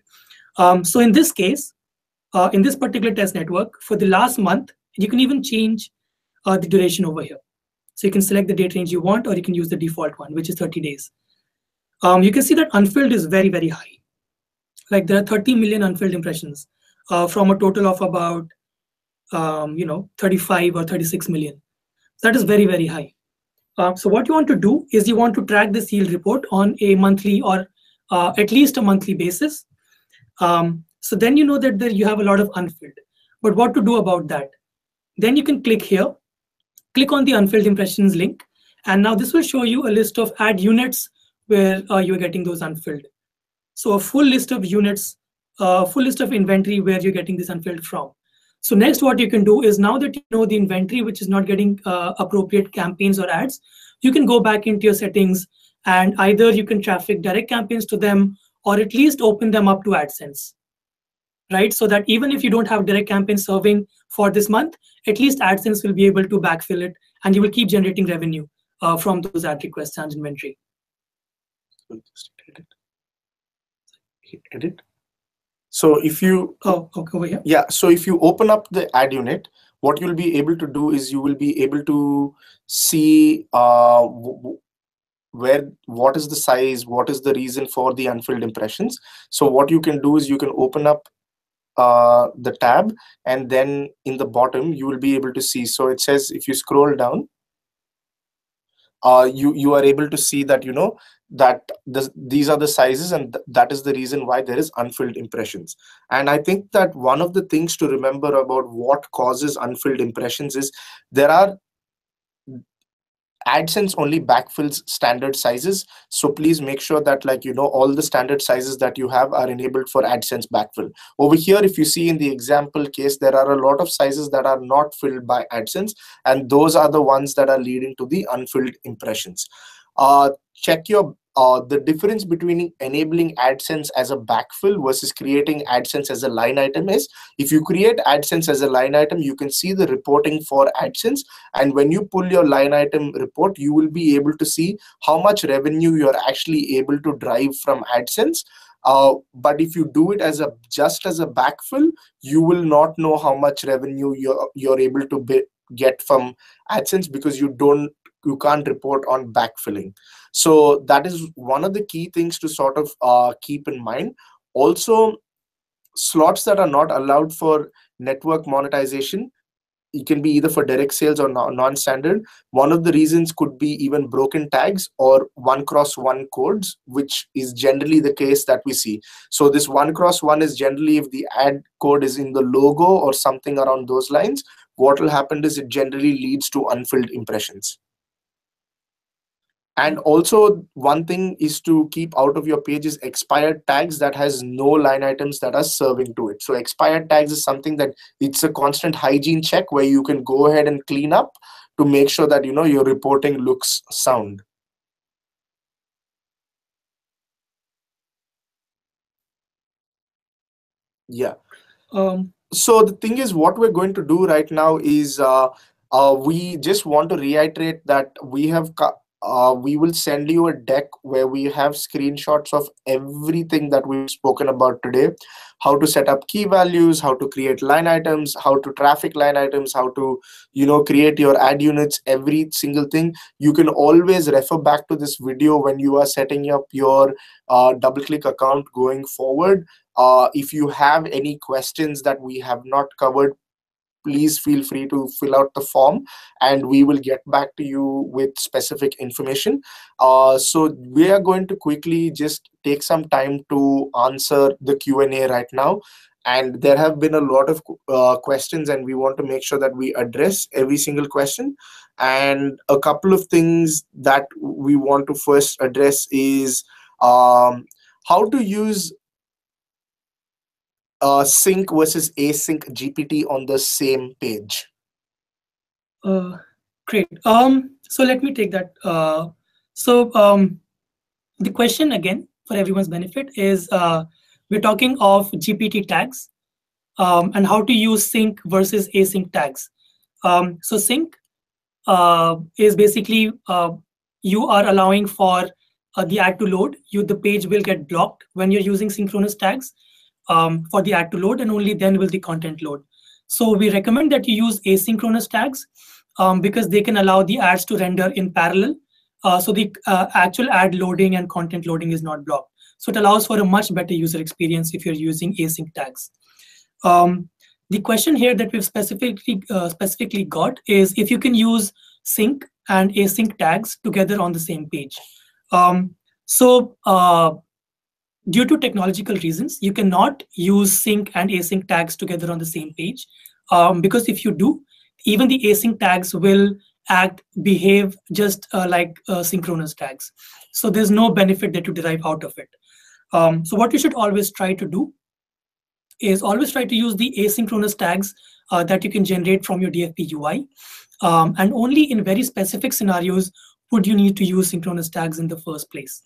Speaker 2: So in this case, in this particular test network, for the last month, you can even change the duration over here. So you can select the date range you want, or you can use the default one, which is 30 days. You can see that unfilled is very, very high. Like there are 30 million unfilled impressions from a total of about 35 or 36 million. That is very, very high. So what you want to do is you want to track this yield report on a monthly or at least a monthly basis. So then you know that there you have a lot of unfilled. But what to do about that? Then you can click here, click on the unfilled impressions link, and now this will show you a list of ad units where you're getting those unfilled. So a full list of units, full list of inventory where you're getting this unfilled from. So next, what you can do is, now that you know the inventory which is not getting appropriate campaigns or ads, you can go back into your settings and either you can traffic direct campaigns to them or at least open them up to AdSense, right? So that even if you don't have direct campaign serving for this month, at least AdSense will be able to backfill it and you will keep generating revenue from those ad requests and inventory.
Speaker 1: Edit. So if you
Speaker 2: okay, over here.
Speaker 1: Yeah, so if you open up the ad unit, what you'll be able to do is you will be able to see what is the size, what is the reason for the unfilled impressions. So what you can do is you can open up the tab, and then in the bottom you will be able to see. So it says, if you scroll down, you are able to see that that these are the sizes, and that is the reason why there is unfilled impressions. And I think that one of the things to remember about what causes unfilled impressions is there are AdSense only backfills standard sizes. So please make sure that all the standard sizes that you have are enabled for AdSense backfill. Over here, if you see in the example case, there are a lot of sizes that are not filled by AdSense, and those are the ones that are leading to the unfilled impressions. Check the difference between enabling AdSense as a backfill versus creating AdSense as a line item is, if you create AdSense as a line item, you can see the reporting for AdSense, and when you pull your line item report, you will be able to see how much revenue you're actually able to drive from AdSense. But if you do it just as a backfill, you will not know how much revenue you're able to get from AdSense, because you can't report on backfilling. So that is one of the key things to sort of keep in mind. Also, slots that are not allowed for network monetization, it can be either for direct sales or non-standard. One of the reasons could be even broken tags or 1x1 codes, which is generally the case that we see. So this 1x1 is generally if the ad code is in the logo or something around those lines. What will happen is it generally leads to unfilled impressions. And also one thing is to keep out of your pages expired tags that has no line items that are serving to it. So expired tags is something that it's a constant hygiene check where you can go ahead and clean up to make sure that your reporting looks sound. Yeah. So the thing is, what we're going to do right now is we just want to reiterate that we will send you a deck where we have screenshots of everything that we've spoken about today: how to set up key values, how to create line items, how to traffic line items, how to create your ad units, every single thing. You can always refer back to this video when you are setting up your DoubleClick account going forward. If you have any questions that we have not covered, please feel free to fill out the form and we will get back to you with specific information. So we are going to quickly just take some time to answer the Q&A right now. And there have been a lot of questions, and we want to make sure that we address every single question. And a couple of things that we want to first address is how to use sync versus async GPT on the same page.
Speaker 2: Great. So let me take that. The question again, for everyone's benefit, is we're talking of GPT tags and how to use sync versus async tags. So sync is basically you are allowing for the ad to load. The page will get blocked when you're using synchronous tags for the ad to load, and only then will the content load. So we recommend that you use asynchronous tags because they can allow the ads to render in parallel. So the actual ad loading and content loading is not blocked. So it allows for a much better user experience if you're using async tags. The question here that we've specifically got is if you can use sync and async tags together on the same page. Due to technological reasons, you cannot use sync and async tags together on the same page because if you do, even the async tags will behave just like synchronous tags. So there's no benefit that you derive out of it. So what you should always try to do is always try to use the asynchronous tags that you can generate from your DFP UI. And only in very specific scenarios would you need to use synchronous tags in the first place.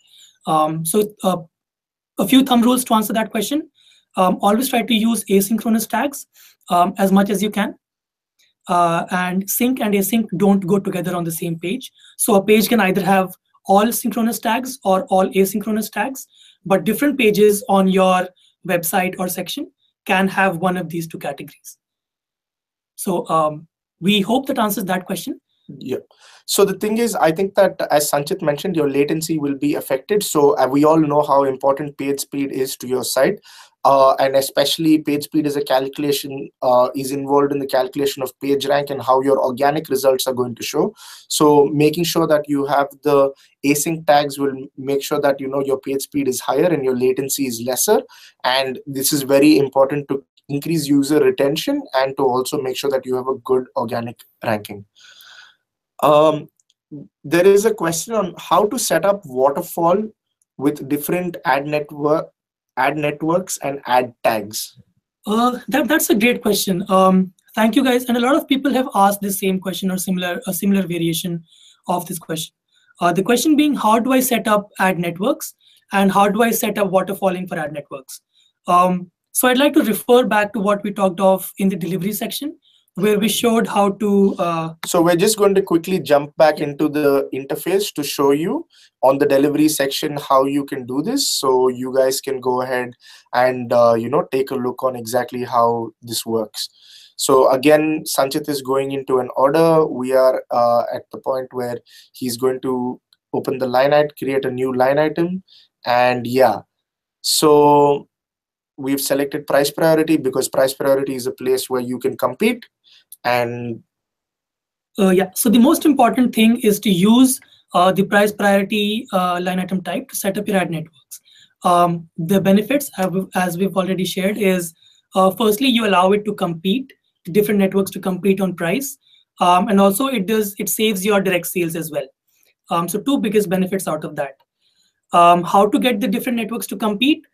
Speaker 2: A few thumb rules to answer that question. Always try to use asynchronous tags as much as you can. And sync and async don't go together on the same page. So a page can either have all synchronous tags or all asynchronous tags, but different pages on your website or section can have one of these two categories. So we hope that answers that question.
Speaker 1: Yeah. So the thing is, I think that as Sanchit mentioned, your latency will be affected. So we all know how important page speed is to your site. And especially page speed is a calculation, is involved in the calculation of page rank and how your organic results are going to show. So making sure that you have the async tags will make sure that your page speed is higher and your latency is lesser. And this is very important to increase user retention and to also make sure that you have a good organic ranking. There is a question on how to set up waterfall with different ad networks and ad tags.
Speaker 2: That's a great question. Thank you, guys. And a lot of people have asked the same question or a similar variation of this question. The question being, how do I set up ad networks and how do I set up waterfalling for ad networks? So I'd like to refer back to what we talked of in the delivery section, where we showed how to...
Speaker 1: So we're just going to quickly jump back into the interface to show you on the delivery section how you can do this. So you guys can go ahead and take a look on exactly how this works. So again, Sanchit is going into an order. We are at the point where he's going to open the line item, create a new line item. And yeah, so we've selected price priority because price priority is a place where you can compete. And
Speaker 2: yeah, so the most important thing is to use the price priority line item type to set up your ad networks. The benefits, as we've already shared, is firstly, you allow it to compete, different networks to compete on price. And also it saves your direct sales as well. So two biggest benefits out of that. How to get the different networks to compete?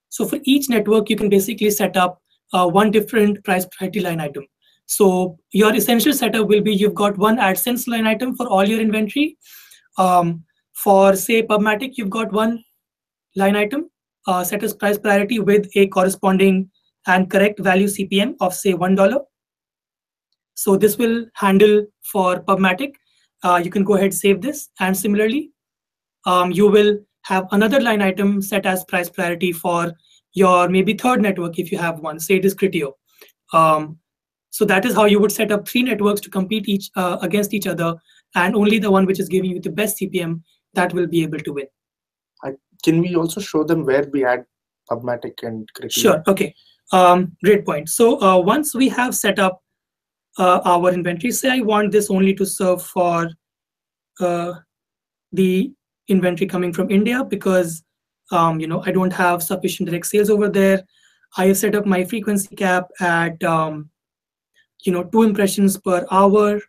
Speaker 2: So for each network, you can basically set up one different price priority line item. So your essential setup will be you've got one AdSense line item for all your inventory. For say PubMatic, you've got one line item set as price priority with a corresponding and correct value CPM of say $1. So this will handle for PubMatic. You can go ahead save this, and similarly, you will have another line item set as price priority for your maybe third network if you have one. Say it is Criteo. So that is how you would set up three networks to compete against each other, and only the one which is giving you the best CPM that will be able to win.
Speaker 1: Can we also show them where we add PubMatic and Criteo?
Speaker 2: Sure. Okay. Great point. So once we have set up our inventory, say I want this only to serve for the inventory coming from India because I don't have sufficient direct sales over there. I have set up my frequency cap at 2 impressions per hour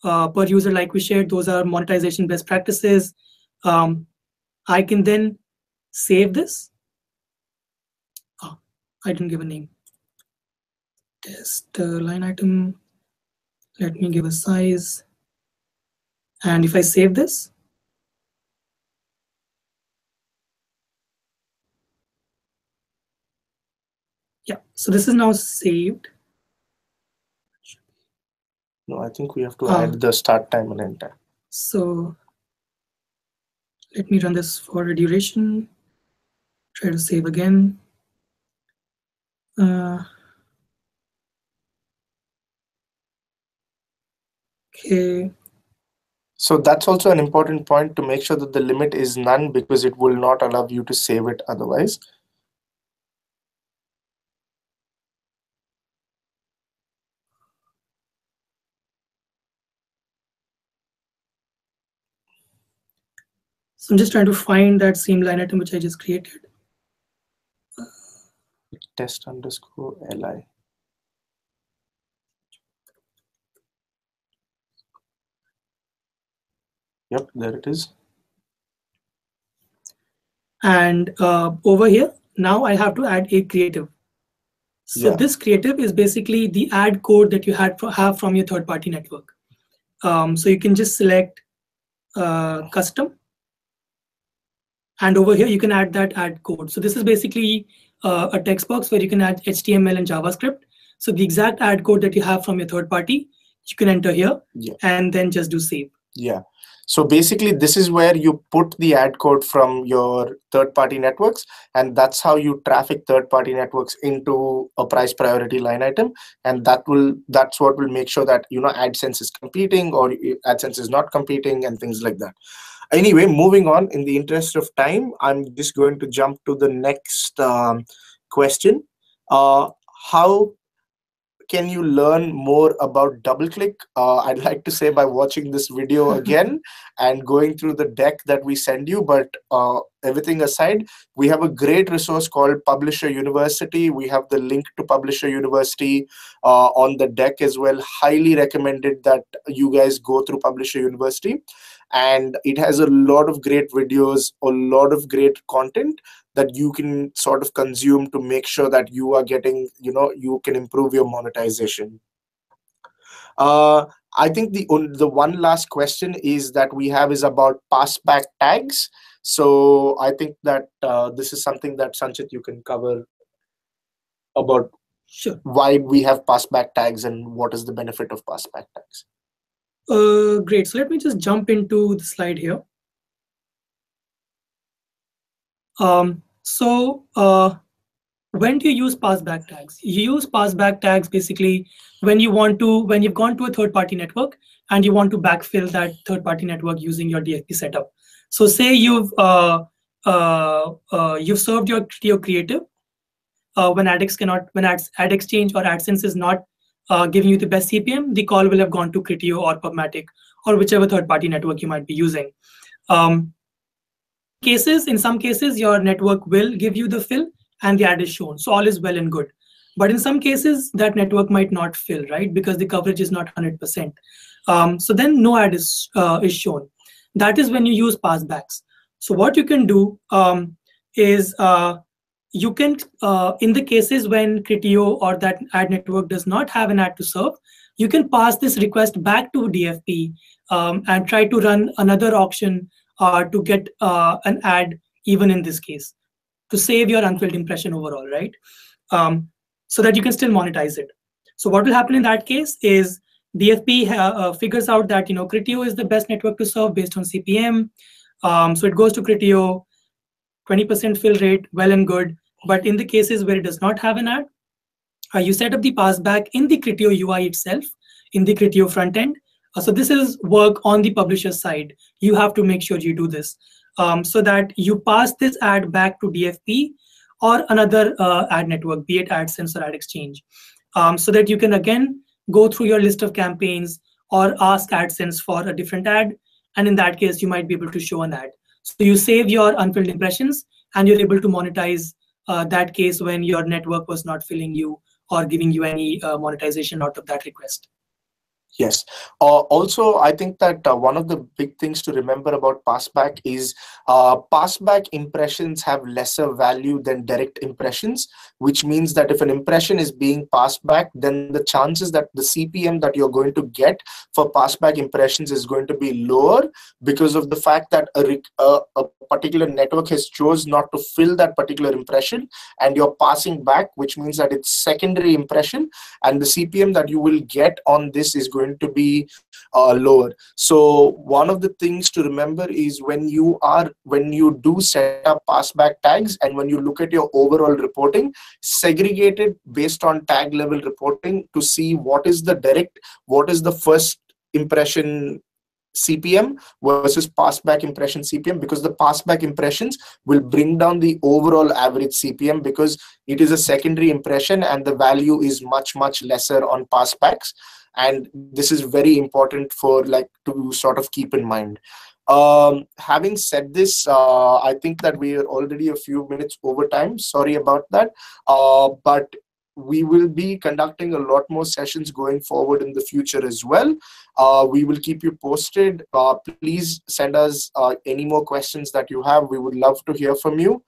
Speaker 2: per user, like we shared. Those are monetization best practices. I can then save this. Oh, I didn't give a name. Test line item. Let me give a size. And if I save this, yeah, so this is now saved.
Speaker 1: No, I think we have to add the start time and end time.
Speaker 2: So let me run this for a duration. Try to save again. Okay.
Speaker 1: So that's also an important point, to make sure that the limit is none, because it will not allow you to save it otherwise.
Speaker 2: So I'm just trying to find that same line item which I just created.
Speaker 1: Test_li. Yep, there it is.
Speaker 2: And over here, now I have to add a creative. So this creative is basically the ad code that you have from your third-party network. So you can just select custom. And over here, you can add that ad code. So this is basically a text box where you can add HTML and JavaScript. So the exact ad code that you have from your third party, you can enter here and then just do save.
Speaker 1: Yeah. So basically, this is where you put the ad code from your third-party networks, and that's how you traffic third-party networks into a price priority line item. And that's what will make sure that AdSense is competing or AdSense is not competing and things like that. Anyway, moving on, in the interest of time, I'm just going to jump to the next question. How can you learn more about DoubleClick? I'd like to say by watching this video again and going through the deck that we send you. But everything aside, we have a great resource called Publisher University. We have the link to Publisher University on the deck as well. Highly recommended that you guys go through Publisher University. And it has a lot of great videos, a lot of great content that you can sort of consume to make sure that you are getting, you can improve your monetization. I think the one last question is that we have is about passback tags. So I think that this is something that Sanchit, you can cover about why we have passback tags and what is the benefit of passback tags.
Speaker 2: Great. So let me just jump into the slide here. When do you use passback tags? You use passback tags basically when you've gone to a third-party network and you want to backfill that third-party network using your DFP setup. So say you've served your creative when ad exchange or AdSense is not giving you the best CPM, the call will have gone to Criteo or PubMatic or whichever third-party network you might be using. In some cases, your network will give you the fill and the ad is shown. So all is well and good. But in some cases, that network might not fill, right? Because the coverage is not 100%. So then no ad is shown. that is when you use passbacks. So what you can do is you can, in the cases when Criteo or that ad network does not have an ad to serve, you can pass this request back to DFP and try to run another auction to get an ad even in this case, to save your unfilled impression overall, right? So that you can still monetize it. So what will happen in that case is DFP figures out that Criteo is the best network to serve based on CPM. So it goes to Criteo, 20% fill rate, well and good. But in the cases where it does not have an ad, you set up the passback in the Criteo UI itself, in the Criteo front end. So this is work on the publisher side. You have to make sure you do this so that you pass this ad back to DFP or another ad network, be it AdSense or AdExchange, so that you can again go through your list of campaigns or ask AdSense for a different ad. And in that case, you might be able to show an ad. So you save your unfilled impressions and you're able to monetize that case when your network was not filling you or giving you any monetization out of that request.
Speaker 1: Yes. Also, I think that one of the big things to remember about passback is passback impressions have lesser value than direct impressions, which means that if an impression is being passed back, then the chances that the CPM that you're going to get for passback impressions is going to be lower because of the fact that a particular network has chose not to fill that particular impression and you're passing back, which means that it's secondary impression and the CPM that you will get on this is going to be lower. So one of the things to remember is when you do set up passback tags and when you look at your overall reporting, segregate it based on tag level reporting to see what is the first impression CPM versus passback impression CPM, because the passback impressions will bring down the overall average CPM because it is a secondary impression and the value is much lesser on passbacks. And this is very important for to sort of keep in mind. Having said this, I think that we are already a few minutes over time. Sorry about that. But we will be conducting a lot more sessions going forward in the future as well. We will keep you posted. Please send us any more questions that you have. We would love to hear from you.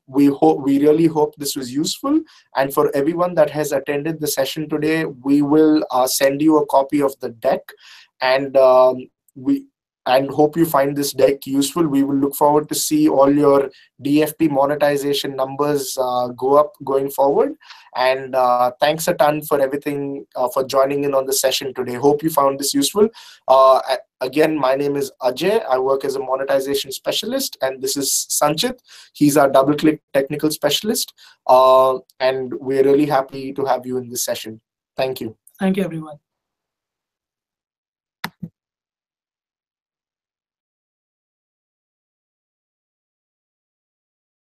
Speaker 1: We really hope this was useful. And for everyone that has attended the session today, we will send you a copy of the deck, and hope you find this deck useful. We will look forward to see all your DFP monetization numbers go up going forward. And thanks a ton for everything, for joining in on the session today. Hope you found this useful. Again, my name is Ajay. I work as a monetization specialist, and this is Sanchit. He's our DoubleClick technical specialist. And we're really happy to have you in this session. Thank you.
Speaker 2: Thank you, everyone.